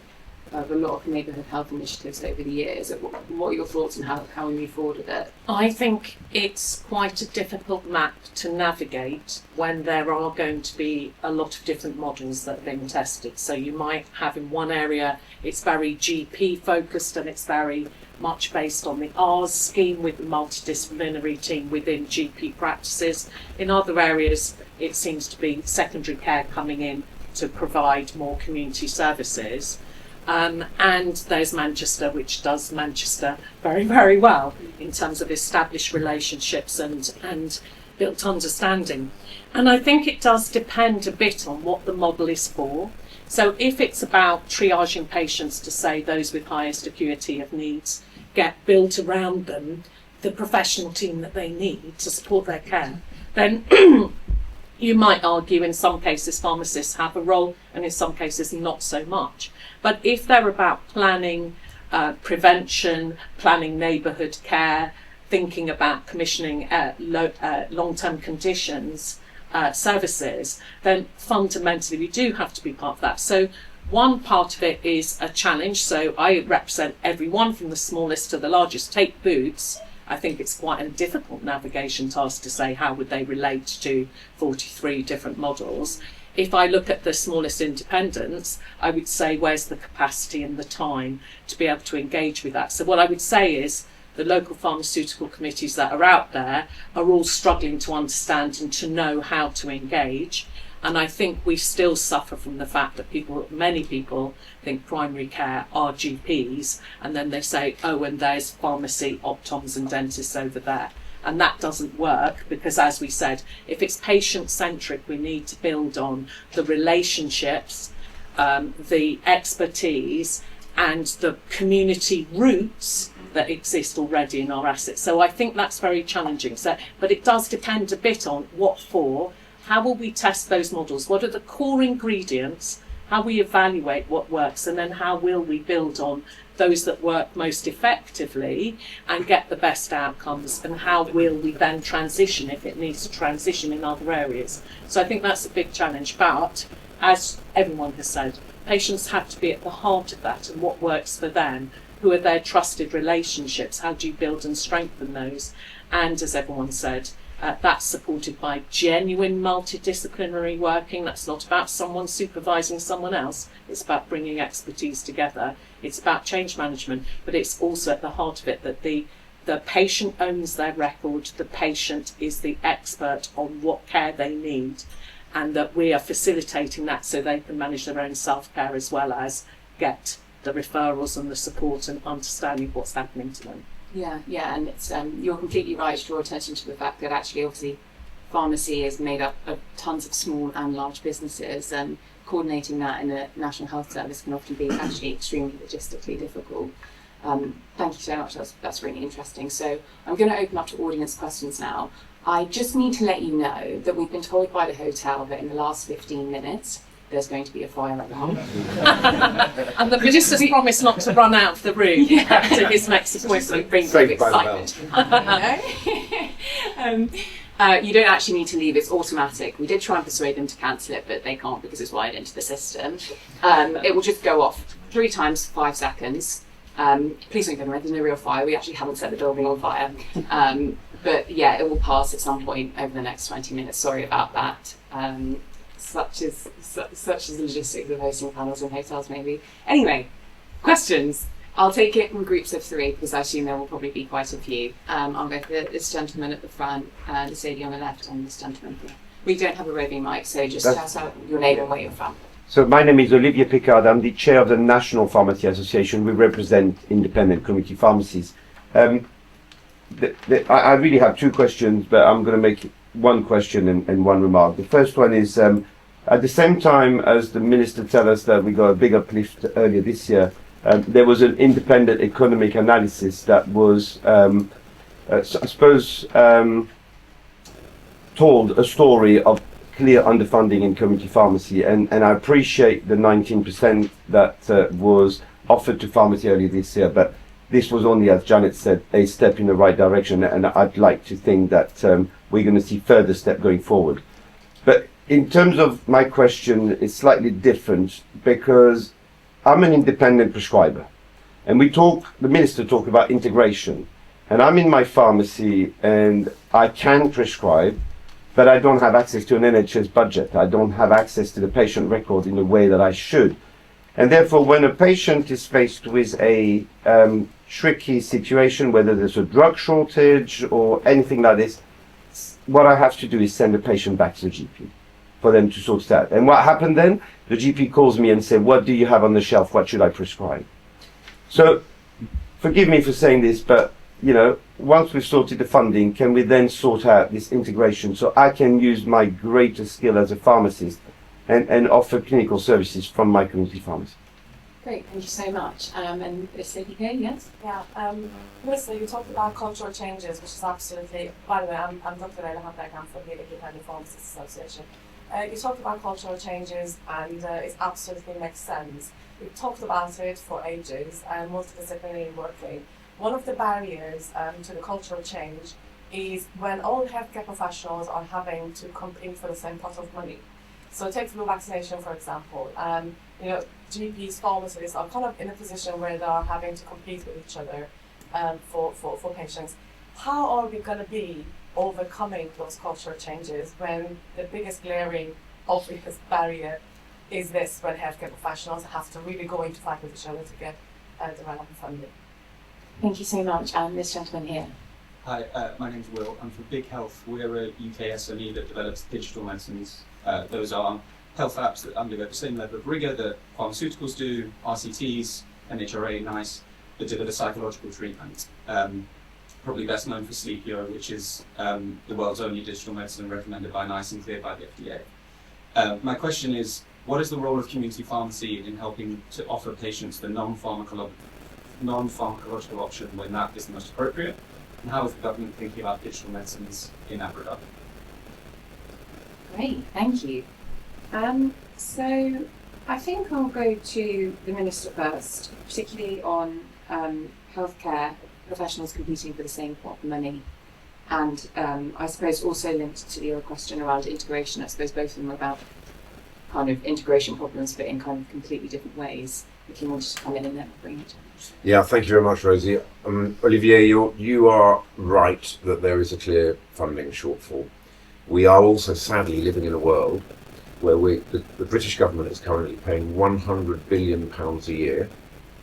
Speaker 1: of a lot of neighbourhood health initiatives over the years. What are your thoughts on how we move forward with it?
Speaker 2: I think it's quite a difficult map to navigate when there are going to be a lot of different models that are being tested. So you might have in one area, it's very GP focused and it's very much based on the R's scheme with the multidisciplinary team within GP practices. In other areas, it seems to be secondary care coming in to provide more community services. And there's Manchester, which does Manchester very, very well in terms of established relationships and built understanding. And I think it does depend a bit on what the model is for. So if it's about triaging patients to say those with highest acuity of needs get built around them, the professional team that they need to support their care, then you might argue in some cases pharmacists have a role and in some cases not so much. But if they're about planning, prevention, planning neighbourhood care, thinking about commissioning long-term conditions services, then fundamentally we do have to be part of that. So one part of it is a challenge. So I represent everyone from the smallest to the largest. Take Boots. I think it's quite a difficult navigation task to say how would they relate to 43 different models. If I look at the smallest independents, I would say where's the capacity and the time to be able to engage with that. So what I would say is the local pharmaceutical committees that are out there are all struggling to understand and to know how to engage. And I think we still suffer from the fact that many people think primary care are GPs, and then they say, oh, and there's pharmacy, optoms and dentists over there. And that doesn't work because, as we said, if it's patient-centric, we need to build on the relationships, the expertise and the community roots that exist already in our assets. So I think that's very challenging. But it does depend a bit on what for. How will we test those models? What are the core ingredients? How we evaluate what works, and then how will we build on those that work most effectively and get the best outcomes, and how will we then transition if it needs to transition in other areas? So I think that's a big challenge, but as everyone has said, patients have to be at the heart of that and what works for them. Who are their trusted relationships? How do you build and strengthen those? And as everyone said, that's supported by genuine multidisciplinary working. That's not about someone supervising someone else. It's about bringing expertise together. It's about change management, but it's also at the heart of it that the patient owns their record. The patient is the expert on what care they need, and that we are facilitating that so they can manage their own self-care as well as get the referrals and the support and understanding what's happening to them.
Speaker 1: Yeah, and it's you're completely right to draw attention to the fact that actually, obviously, pharmacy is made up of tons of small and large businesses, and coordinating that in a national health service can often be actually extremely logistically difficult. Thank you so much. That's really interesting. So I'm going to open up to audience questions now. I just need to let you know that we've been told by the hotel that in the last 15 minutes there's going to be a fire at the home.
Speaker 2: And the minister's promised not to run out of the room after his next appointment brings you
Speaker 3: Saved by the
Speaker 2: excitement.
Speaker 1: You don't actually need to leave, it's automatic. We did try and persuade them to cancel it, but they can't because it's wired into the system. It will just go off 3 times for 5 seconds. Please don't get away, there's no real fire. We actually haven't set the building on fire. But yeah, it will pass at some point over the next 20 minutes. Sorry about that. Such is the logistics of hosting panels in hotels, maybe. Anyway, questions. I'll take it in groups of 3 because I assume there will probably be quite a few. I'll go for this gentleman at the front, this lady on the left, and this gentleman here. We don't have a roving mic, so just tell us your name and where you're from.
Speaker 5: So my name is Olivier Picard. I'm the chair of the National Pharmacy Association. We represent independent community pharmacies. I really have 2 questions, but I'm going to make 1 question and 1 remark. The first one is, at the same time as the minister tell us that we got a big uplift earlier this year, there was an independent economic analysis that was, told a story of clear underfunding in community pharmacy, and I appreciate the 19% that was offered to pharmacy earlier this year, but this was only, as Janet said, a step in the right direction, and I'd like to think that we're going to see further steps going forward. But in terms of my question, it's slightly different because I'm an independent prescriber, and the minister talked about integration, and I'm in my pharmacy and I can prescribe, but I don't have access to an NHS budget. I don't have access to the patient record in the way that I should. And therefore, when a patient is faced with a tricky situation, whether there's a drug shortage or anything like this, what I have to do is send the patient back to the GP for them to sort it out. And what happened then? The GP calls me and says, what do you have on the shelf? What should I prescribe? So, forgive me for saying this, but once we've sorted the funding, can we then sort out this integration so I can use my greater skill as a pharmacist and offer clinical services from my community pharmacy?
Speaker 1: Great, thank you so much. And this lady here, yes?
Speaker 6: Yeah, Melissa, you talked about cultural changes, which is absolutely, by the way, I'm Dr. Leila Hamdek, I'm from the Independent Pharmacists Association. You talked about cultural changes, and it absolutely makes sense. We've talked about it for ages, and multidisciplinary working. One of the barriers to the cultural change is when all healthcare professionals are having to compete for the same pot of money. So take flu vaccination, for example. GPs, pharmacists are kind of in a position where they are having to compete with each other for patients. How are we going to be overcoming those cultural changes when the biggest glaring obvious barrier is this, when healthcare professionals have to really go into fight with each other to get the relevant funding?
Speaker 1: Thank you so much. And this gentleman here.
Speaker 7: Hi, my name's Will. I'm from Big Health. We're a UK SME that develops digital medicines. Those are health apps that undergo the same level of rigour that pharmaceuticals do, RCTs, NHRA, NICE, that deliver psychological treatment. Probably best known for Sleepio, which is the world's only digital medicine recommended by NICE and cleared by the FDA. My question is, what is the role of community pharmacy in helping to offer patients the non-pharmacological option when that is the most appropriate? And how is the government thinking about digital medicines in that regard?
Speaker 1: Great, thank you. So I think I'll go to the Minister first, particularly on healthcare professionals competing for the same pot of money. And I suppose also linked to your question around integration. I suppose both of them are about kind of integration problems, but in kind of completely different ways. If you wanted to come in and then bring it.
Speaker 3: Yeah, thank you very much, Rosie. Olivier, you are right that there is a clear funding shortfall. We are also sadly living in a world where the British government is currently paying £100 billion a year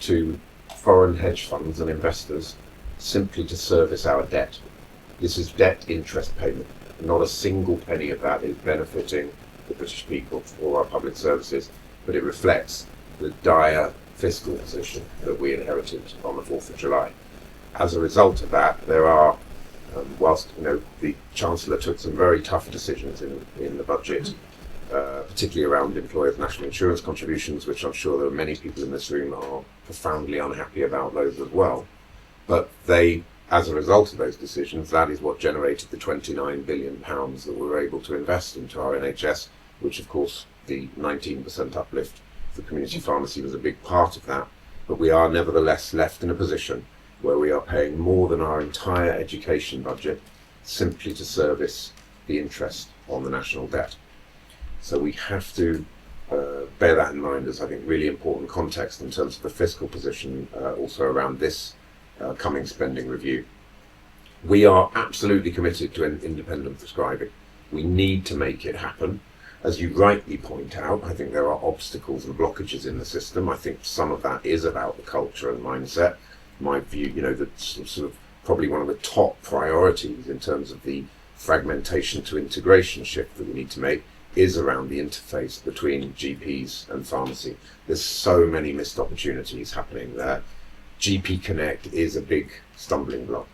Speaker 3: to foreign hedge funds and investors simply to service our debt. This is debt interest payment. Not a single penny of that is benefiting the British people or our public services, but it reflects the dire fiscal position that we inherited on the 4th of July. As a result of that, there are, whilst the Chancellor took some very tough decisions in the budget, particularly around employers' national insurance contributions, which I'm sure there are many people in this room are profoundly unhappy about those as well. But as a result of those decisions, that is what generated the £29 billion that we were able to invest into our NHS, which of course the 19% uplift for community pharmacy was a big part of that, but we are nevertheless left in a position where we are paying more than our entire education budget simply to service the interest on the national debt. So we have to bear that in mind as, I think, really important context in terms of the fiscal position, also around this coming spending review. We are absolutely committed to independent prescribing. We need to make it happen. As you rightly point out, I think there are obstacles and blockages in the system. I think some of that is about the culture and mindset. My view, that sort of probably one of the top priorities in terms of the fragmentation to integration shift that we need to make is around the interface between GPs and pharmacy. There's so many missed opportunities happening there. GP Connect is a big stumbling block.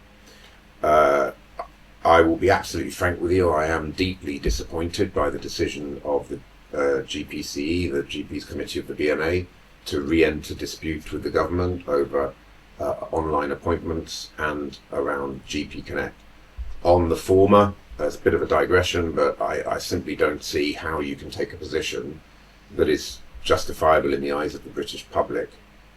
Speaker 3: I will be absolutely frank with you, I am deeply disappointed by the decision of the GPCE, the GPs Committee of the BMA, to re-enter dispute with the government over online appointments and around GP Connect. On the former, it's a bit of a digression, but I simply don't see how you can take a position that is justifiable in the eyes of the British public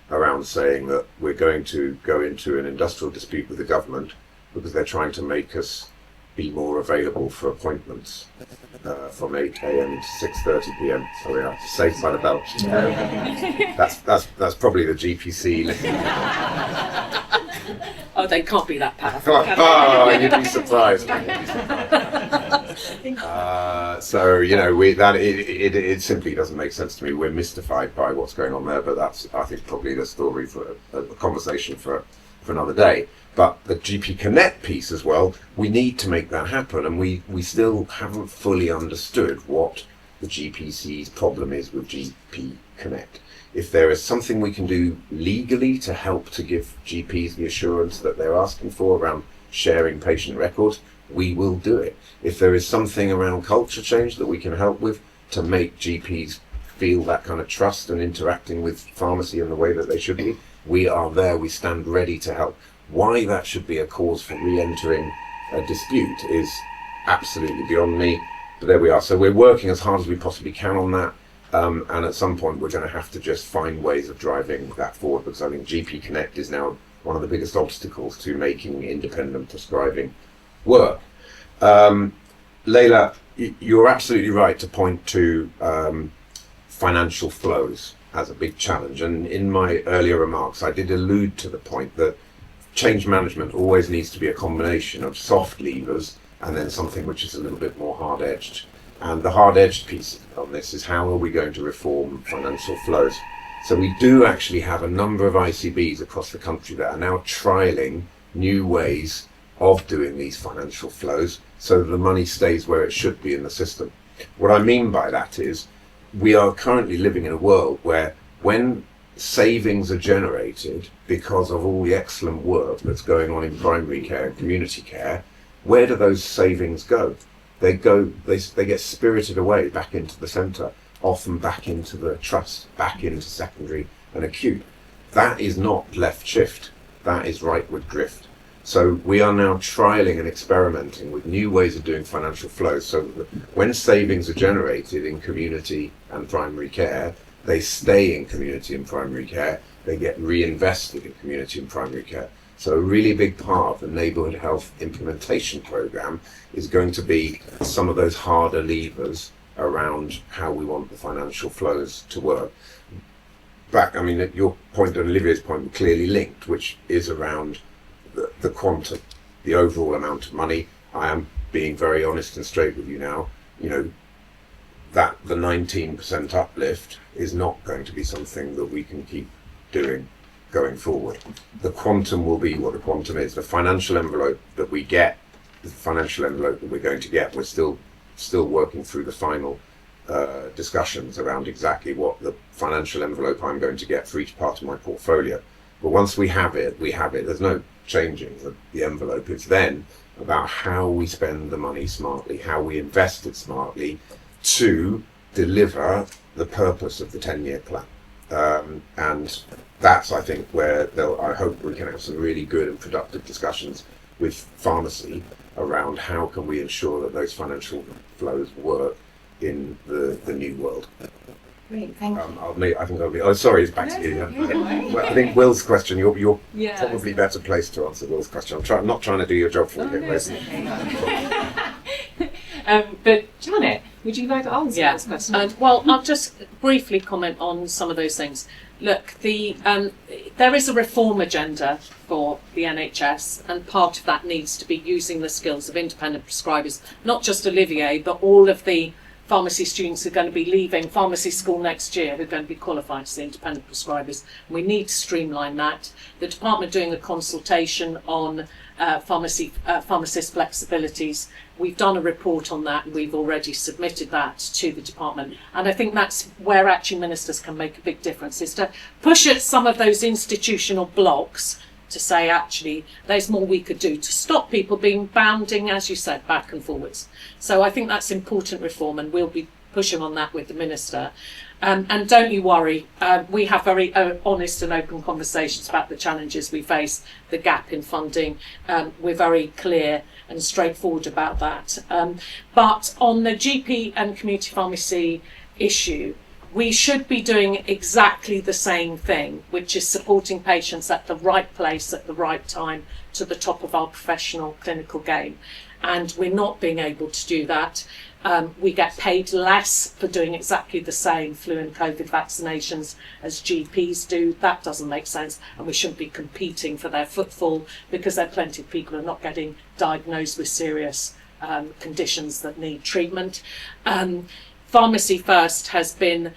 Speaker 3: around saying that we're going to go into an industrial dispute with the government because they're trying to make us be more available for appointments from 8 a.m. to 6:30 p.m. So we are safe by the bell. That's probably the GPC listening.
Speaker 2: Oh, they can't be that powerful.
Speaker 3: You'd be surprised. So it simply doesn't make sense to me. We're mystified by what's going on there, but that's, I think, probably the story for a conversation for another day. But the GP Connect piece as well, we need to make that happen, and we still haven't fully understood what the GPC's problem is with GP Connect. If there is something we can do legally to help to give GPs the assurance that they're asking for around sharing patient records, we will do it. If there is something around culture change that we can help with to make GPs feel that kind of trust and interacting with pharmacy in the way that they should be, we are there, we stand ready to help. Why that should be a cause for re-entering a dispute is absolutely beyond me, but there we are. So we're working as hard as we possibly can on that, and at some point we're going to have to just find ways of driving that forward, because I think GP Connect is now one of the biggest obstacles to making independent prescribing work. Leila, you're absolutely right to point to financial flows as a big challenge, and in my earlier remarks I did allude to the point that change management always needs to be a combination of soft levers and then something which is a little bit more hard-edged. And the hard-edged piece on this is, how are we going to reform financial flows? So we do actually have a number of ICBs across the country that are now trialling new ways of doing these financial flows so that the money stays where it should be in the system. What I mean by that is, we are currently living in a world where when savings are generated because of all the excellent work that's going on in primary care and community care, where do those savings go? They get spirited away back into the centre, often back into the trust, back into secondary and acute. That is not left shift, that is rightward drift. So we are now trialling and experimenting with new ways of doing financial flows, so that when savings are generated in community and primary care, they stay in community and primary care, they get reinvested in community and primary care. So a really big part of the neighbourhood health implementation programme is going to be some of those harder levers around how we want the financial flows to work. At your point and Olivia's point were clearly linked, which is around the quantum, the overall amount of money. I am being very honest and straight with you now. That the 19% uplift is not going to be something that we can keep doing going forward. The quantum will be what the quantum is. The financial envelope that we get, the financial envelope that we're going to get, we're still working through the final discussions around exactly what the financial envelope I'm going to get for each part of my portfolio. But once we have it, we have it. There's no changing the envelope. It's then about how we spend the money smartly, how we invest it smartly to deliver the purpose of the 10-year plan. And that's, I think, where I hope we can have some really good and productive discussions with pharmacy around how can we ensure that those financial flows work in the new world.
Speaker 1: Great, thank you.
Speaker 3: I think I'll be. Oh, sorry, it's back to you. Well, I think Will's question. You're probably better placed to answer Will's question. I'm not trying to do your job for you.
Speaker 1: But Janet, would you like to answer this question?
Speaker 2: Well, I'll just briefly comment on some of those things. Look, there is a reform agenda for the NHS, and part of that needs to be using the skills of independent prescribers, not just Olivier, but all of the pharmacy students who are going to be leaving pharmacy school next year who are going to be qualified as the independent prescribers. We need to streamline that. The department doing a consultation on pharmacist flexibilities. We've done a report on that and we've already submitted that to the department. And I think that's where actually ministers can make a big difference, is to push at some of those institutional blocks to say, actually, there's more we could do to stop people being bounding, as you said, back and forwards. So I think that's important reform, and we'll be pushing on that with the minister. And don't you worry, we have very honest and open conversations about the challenges we face, the gap in funding. We're very clear and straightforward about that. But on the GP and community pharmacy issue, we should be doing exactly the same thing, which is supporting patients at the right place at the right time to the top of our professional clinical game. And we're not being able to do that. We get paid less for doing exactly the same flu and COVID vaccinations as GPs do. That doesn't make sense, and we shouldn't be competing for their footfall, because there are plenty of people who are not getting diagnosed with serious conditions that need treatment. Pharmacy First has been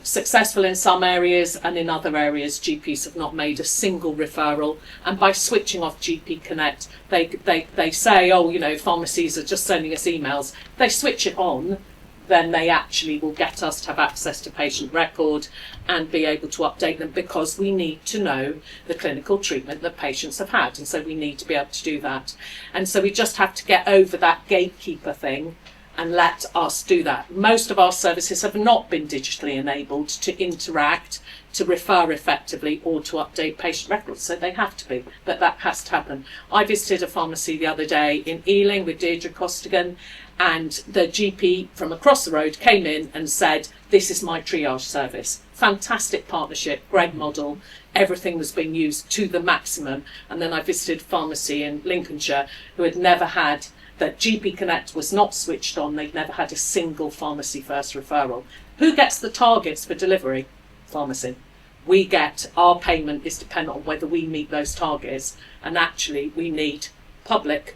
Speaker 2: successful in some areas, and in other areas GPs have not made a single referral. And by switching off GP Connect, they say, oh, you know, pharmacies are just sending us emails. If they switch it on, then they actually will get us to have access to patient record and be able to update them, because we need to know the clinical treatment that patients have had, and so we need to be able to do that. And so we just have to get over that gatekeeper thing and let us do that. Most of our services have not been digitally enabled to interact, to refer effectively, or to update patient records, so they have to be, but that has to happen. I visited a pharmacy the other day in Ealing with Deirdre Costigan, and the GP from across the road came in and said, this is my triage service. Fantastic partnership, great model, everything was being used to the maximum. And then I visited a pharmacy in Lincolnshire who had never had, that GP Connect was not switched on, they'd never had a single Pharmacy First referral. Who gets the targets for delivery? Pharmacy. We get, our payment is dependent on whether we meet those targets, and actually we need public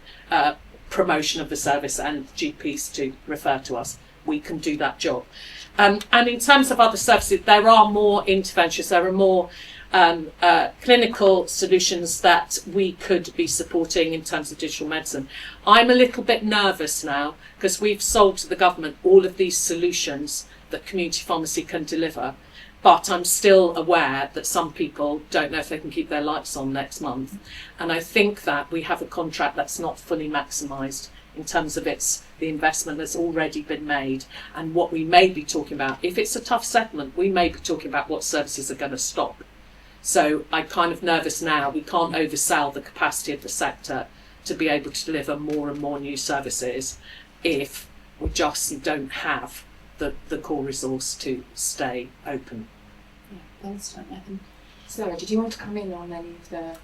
Speaker 2: promotion of the service and GPs to refer to us. We can do that job. And in terms of other services, there are more interventions, there are more clinical solutions that we could be supporting in terms of digital medicine. I'm a little bit nervous now, because we've sold to the government all of these solutions that community pharmacy can deliver, but I'm still aware that some people don't know if they can keep their lights on next month. And I think that we have a contract that's not fully maximised in terms of the investment that's already been made, and what we may be talking about. If it's a tough settlement, we may be talking about what services are going to stop. So I'm kind of nervous now. We can't oversell the capacity of the sector to be able to deliver more and more new services if we just don't have the core resource to stay open.
Speaker 1: Yeah, thanks, Janet. Sarah, did you want to come in on any of the...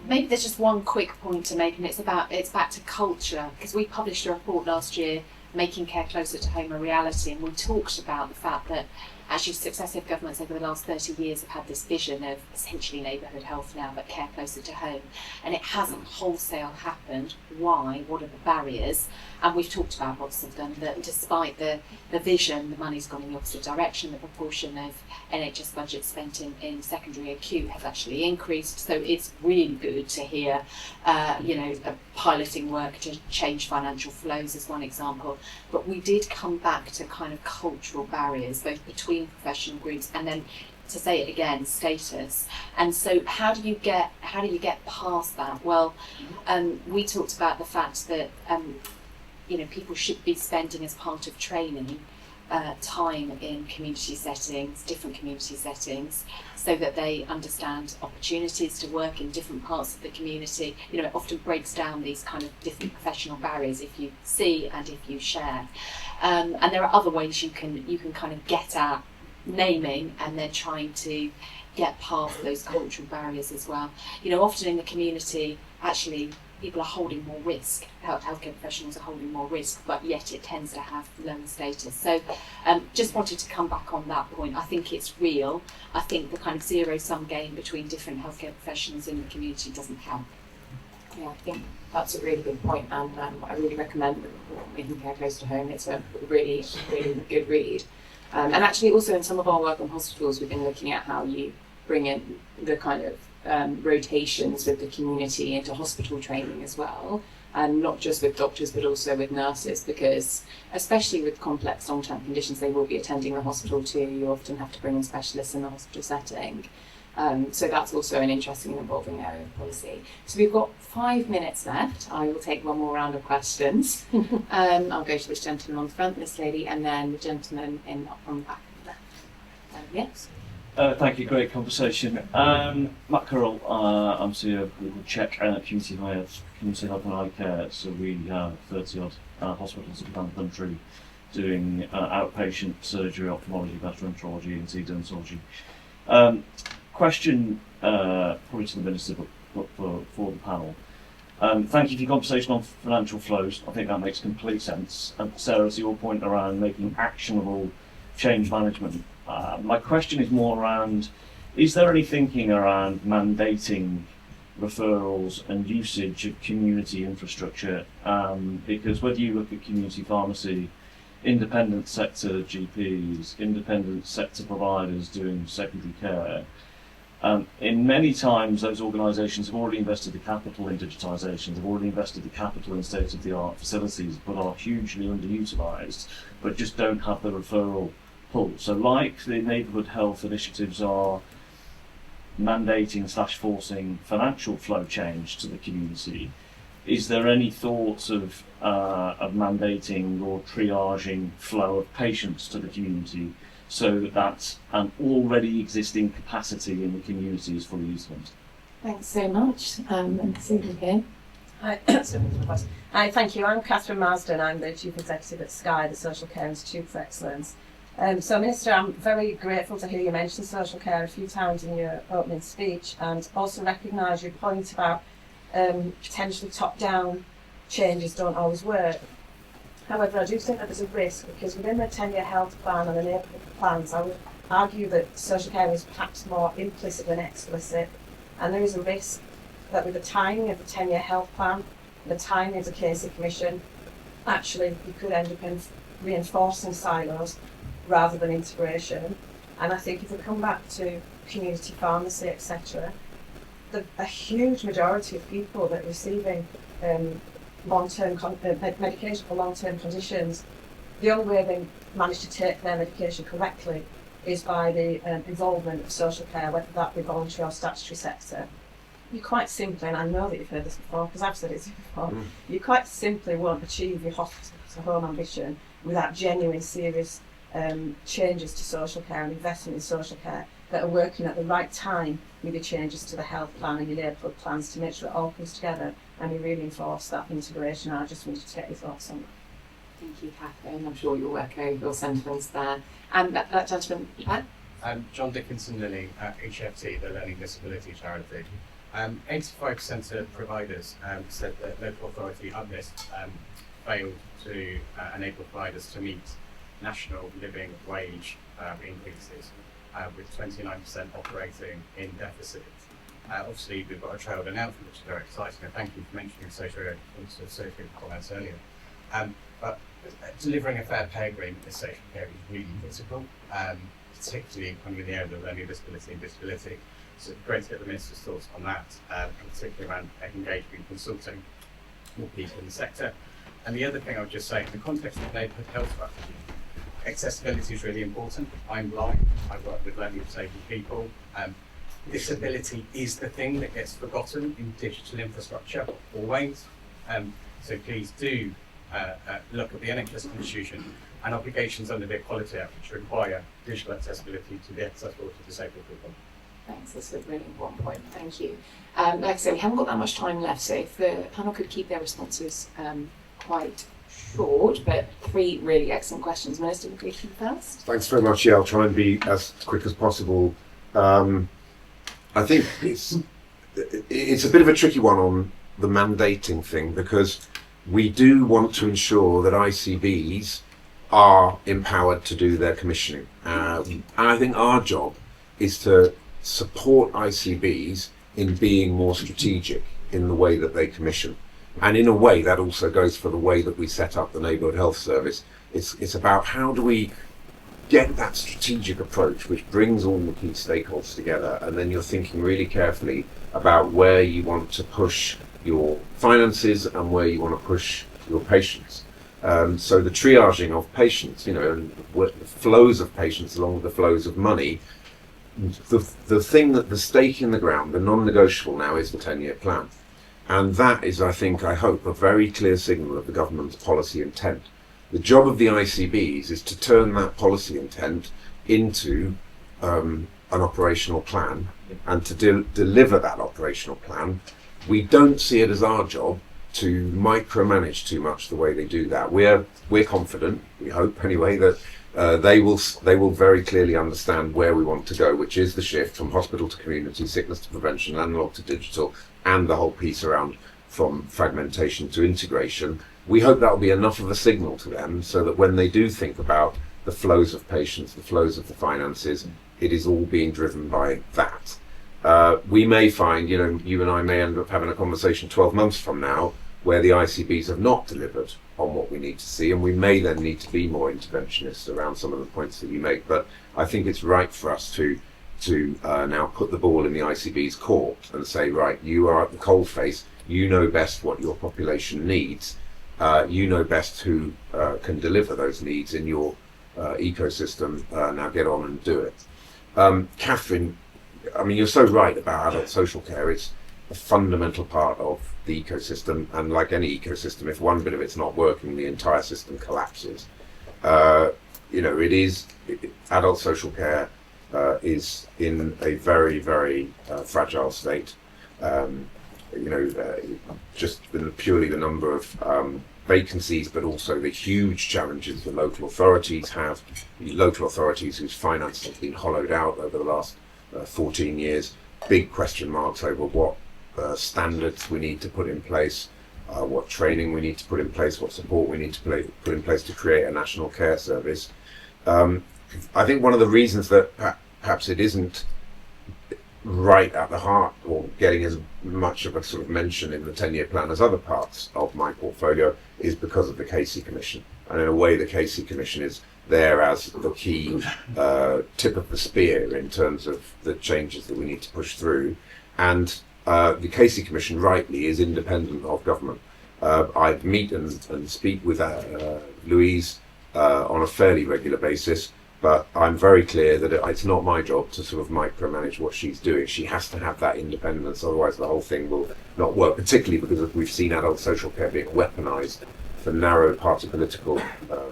Speaker 4: Maybe there's just one quick point to make, and it's back to culture, because we published a report last year, Making Care Closer to Home a Reality, and we talked about the fact that actually successive governments over the last 30 years have had this vision of essentially neighbourhood health now, but care closer to home, and it hasn't wholesale happened. Why? What are the barriers? And we've talked about what's done, that despite the vision, the money's gone in the opposite direction. The proportion of NHS budget spent in secondary acute has actually increased. So it's really good to hear, piloting work to change financial flows as one example. But we did come back to kind of cultural barriers, both between professional groups and then, to say it again, status. And so how do you get past that? Well, we talked about the fact that people should be spending as part of training time in community settings, different community settings, so that they understand opportunities to work in different parts of the community. You know, it often breaks down these kind of different professional barriers if you see and if you share. And there are other ways you can kind of get at naming and then trying to get past those cultural barriers as well. You know, often in the community, actually, people are holding more risk. Healthcare professionals are holding more risk, but yet it tends to have lower status. So just wanted to come back on that point. I think it's real. I think the kind of zero-sum game between different healthcare professionals in the community doesn't help.
Speaker 1: Yeah, I think that's a really good point, and I really recommend Making Care Close to Home. It's a really, really good read. And actually also in some of our work on hospitals, we've been looking at how you bring in the kind of rotations with the community into hospital training as well, and not just with doctors but also with nurses, because especially with complex long-term conditions they will be attending the hospital too. You often have to bring in specialists in the hospital setting, so that's also an interesting and evolving area of policy. So we've got 5 minutes left. I will take one more round of questions. I'll go to this gentleman on the front, this lady, and then the gentleman on the back of the left. Yes.
Speaker 8: Thank you, great conversation. Matt Currell, I'm CEO of the Czech Community Health and Eye Care. So we have 30 odd hospitals around the country doing outpatient surgery, ophthalmology, gastroenterology, and teeth dermatology. Question probably to the Minister, but for the panel. Thank you for your conversation on financial flows. I think that makes complete sense. And Sarah, to your point around making actionable change management, my question is more around, is there any thinking around mandating referrals and usage of community infrastructure? Because whether you look at community pharmacy, independent sector GPs, independent sector providers doing secondary care, in many times those organisations have already invested the capital in digitisation, they've already invested the capital in state-of-the-art facilities, but are hugely underutilised, but just don't have the referral pull. So like the neighbourhood health initiatives are mandating / forcing financial flow change to the community, is there any thoughts of mandating or triaging flow of patients to the community so that an already existing capacity in the community is fully utilised?
Speaker 1: Thanks so much. And Susan here.
Speaker 6: Hi, thank you. I'm Catherine Marsden. I'm the Chief Executive at Sky, the Social Care Institute for Excellence. So, Minister, I'm very grateful to hear you mention social care a few times in your opening speech, and also recognise your point about potentially top-down changes don't always work. However, I do think that there's a risk, because within the 10-year health plan and the neighbourhood plans, I would argue that social care is perhaps more implicit than explicit, and there is a risk that with the timing of the 10-year health plan, the timing of the Casey Commission, actually you could end up in reinforcing silos rather than integration. And I think if we come back to community pharmacy, etc., a huge majority of people that are receiving long-term medication for long-term conditions, the only way they manage to take their medication correctly is by the involvement of social care, whether that be voluntary or statutory sector. You quite simply, and I know that you've heard this before because I've said it before, you quite simply won't achieve your hospital to home ambition without genuine, serious changes to social care and investment in social care that are working at the right time with the changes to the health plan and your neighbourhood plans to make sure it all comes together and we really enforce that integration. I just wanted to get your thoughts on that.
Speaker 1: Thank you, Catherine. I'm sure you'll echo your sentiments there. And that gentleman, Pat?
Speaker 9: John Dickinson Lilly at HFT, the Learning Disability Charity. 85% of providers said that local authority uplift failed to enable providers to meet national living wage increases, with 29% operating in deficit. Obviously, we've got a trailed announcement, which is very exciting, and thank you for mentioning social comments earlier. But delivering a fair pay agreement with social care is really critical, particularly when we're in the area of learning disability and disability. So it's great to get the Minister's thoughts on that, and particularly around engaging and consulting with people in the sector. And the other thing I would just say, in the context of the neighbourhood health strategy, accessibility is really important. I'm blind, I work with learning disabled people. Disability is the thing that gets forgotten in digital infrastructure, always. So please do look at the NHS Constitution, and obligations under the Equality Act, which require digital accessibility to be accessible to disabled people.
Speaker 1: Thanks, that's a really important point. Thank you. Like I said, we haven't got that much time left, so if the panel could keep their responses quite short, but 3 really excellent questions. Minister McGleeson first.
Speaker 3: Thanks very much. Yeah, I'll try and be as quick as possible. I think it's a bit of a tricky one on the mandating thing, because we do want to ensure that ICBs are empowered to do their commissioning. And I think our job is to support ICBs in being more strategic in the way that they commission. And in a way, that also goes for the way that we set up the Neighbourhood Health Service. It's about how do we get that strategic approach which brings all the key stakeholders together, and then you're thinking really carefully about where you want to push your finances and where you want to push your patients. So the triaging of patients, and the flows of patients along with the flows of money, the thing that the stake in the ground, the non-negotiable now, is the 10-year plan. And that is, I hope, a very clear signal of the government's policy intent. The job of the ICBs is to turn that policy intent into an operational plan, and to deliver that operational plan. We don't see it as our job to micromanage too much the way they do that. We're confident, we hope anyway, that they will very clearly understand where we want to go, which is the shift from hospital to community, sickness to prevention, analog to digital, and the whole piece around from fragmentation to integration. We hope that will be enough of a signal to them so that when they do think about the flows of patients, the flows of the finances, it is all being driven by that. We may find, you and I may end up having a conversation 12 months from now where the ICBs have not delivered on what we need to see, and we may then need to be more interventionist around some of the points that you make. But I think it's right for us to now put the ball in the ICB's court and say, right, you are at the coalface, you know best what your population needs, you know best who can deliver those needs in your ecosystem, now get on and do it. Catherine, you're so right about adult social care. It's a fundamental part of the ecosystem, and like any ecosystem, if one bit of it's not working, the entire system collapses. Adult social care is in a very, very fragile state. Just purely the number of vacancies, but also the huge challenges that local authorities have. Local authorities whose finances have been hollowed out over the last 14 years. Big question marks over what standards we need to put in place, what training we need to put in place, what support we need to put in place to create a national care service. I think one of the reasons that perhaps it isn't right at the heart or getting as much of a sort of mention in the 10-year plan as other parts of my portfolio is because of the Casey Commission. And in a way, the Casey Commission is there as the key tip of the spear in terms of the changes that we need to push through. And the Casey Commission, rightly, is independent of government. I meet and speak with Louise on a fairly regular basis, but I'm very clear that it's not my job to sort of micromanage what she's doing. She has to have that independence, otherwise the whole thing will not work, particularly because we've seen adult social care being weaponised for narrow party political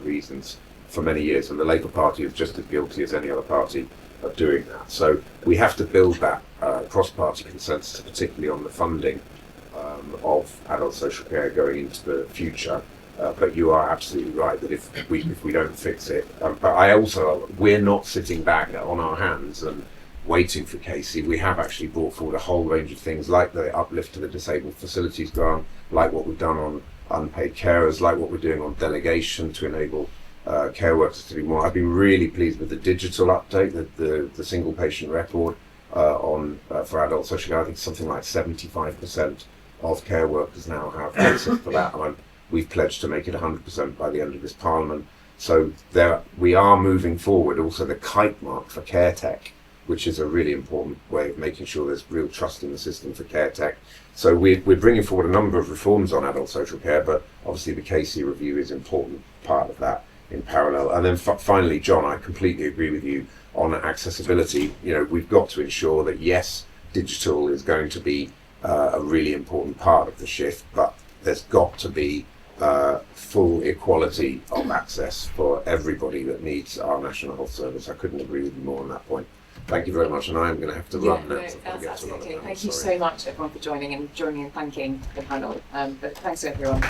Speaker 3: reasons for many years, and the Labour Party is just as guilty as any other party of doing that. So we have to build that cross-party consensus, particularly on the funding of adult social care going into the future. But you are absolutely right that if we don't fix it, but we're not sitting back on our hands and waiting for Casey. We have actually brought forward a whole range of things, like the uplift to the disabled facilities grant, like what we've done on unpaid carers, like what we're doing on delegation to enable care workers to do more. I've been really pleased with the digital update, the single patient record for adult social care. I think something like 75% of care workers now have access to that, and we've pledged to make it 100% by the end of this Parliament. So we are moving forward. Also, the kite mark for care tech, which is a really important way of making sure there's real trust in the system for care tech. So we're bringing forward a number of reforms on adult social care, but obviously the Casey review is an important part of that in parallel. And then finally, John, I completely agree with you on accessibility. We've got to ensure that, yes, digital is going to be a really important part of the shift, but there's got to be full equality of access for everybody that needs our National Health Service. I couldn't agree with you more on that point. Thank you very much, and I am going to have to run now.
Speaker 1: No, that's absolutely okay. Thank you so much, everyone, for joining in thanking the panel. But thanks, everyone.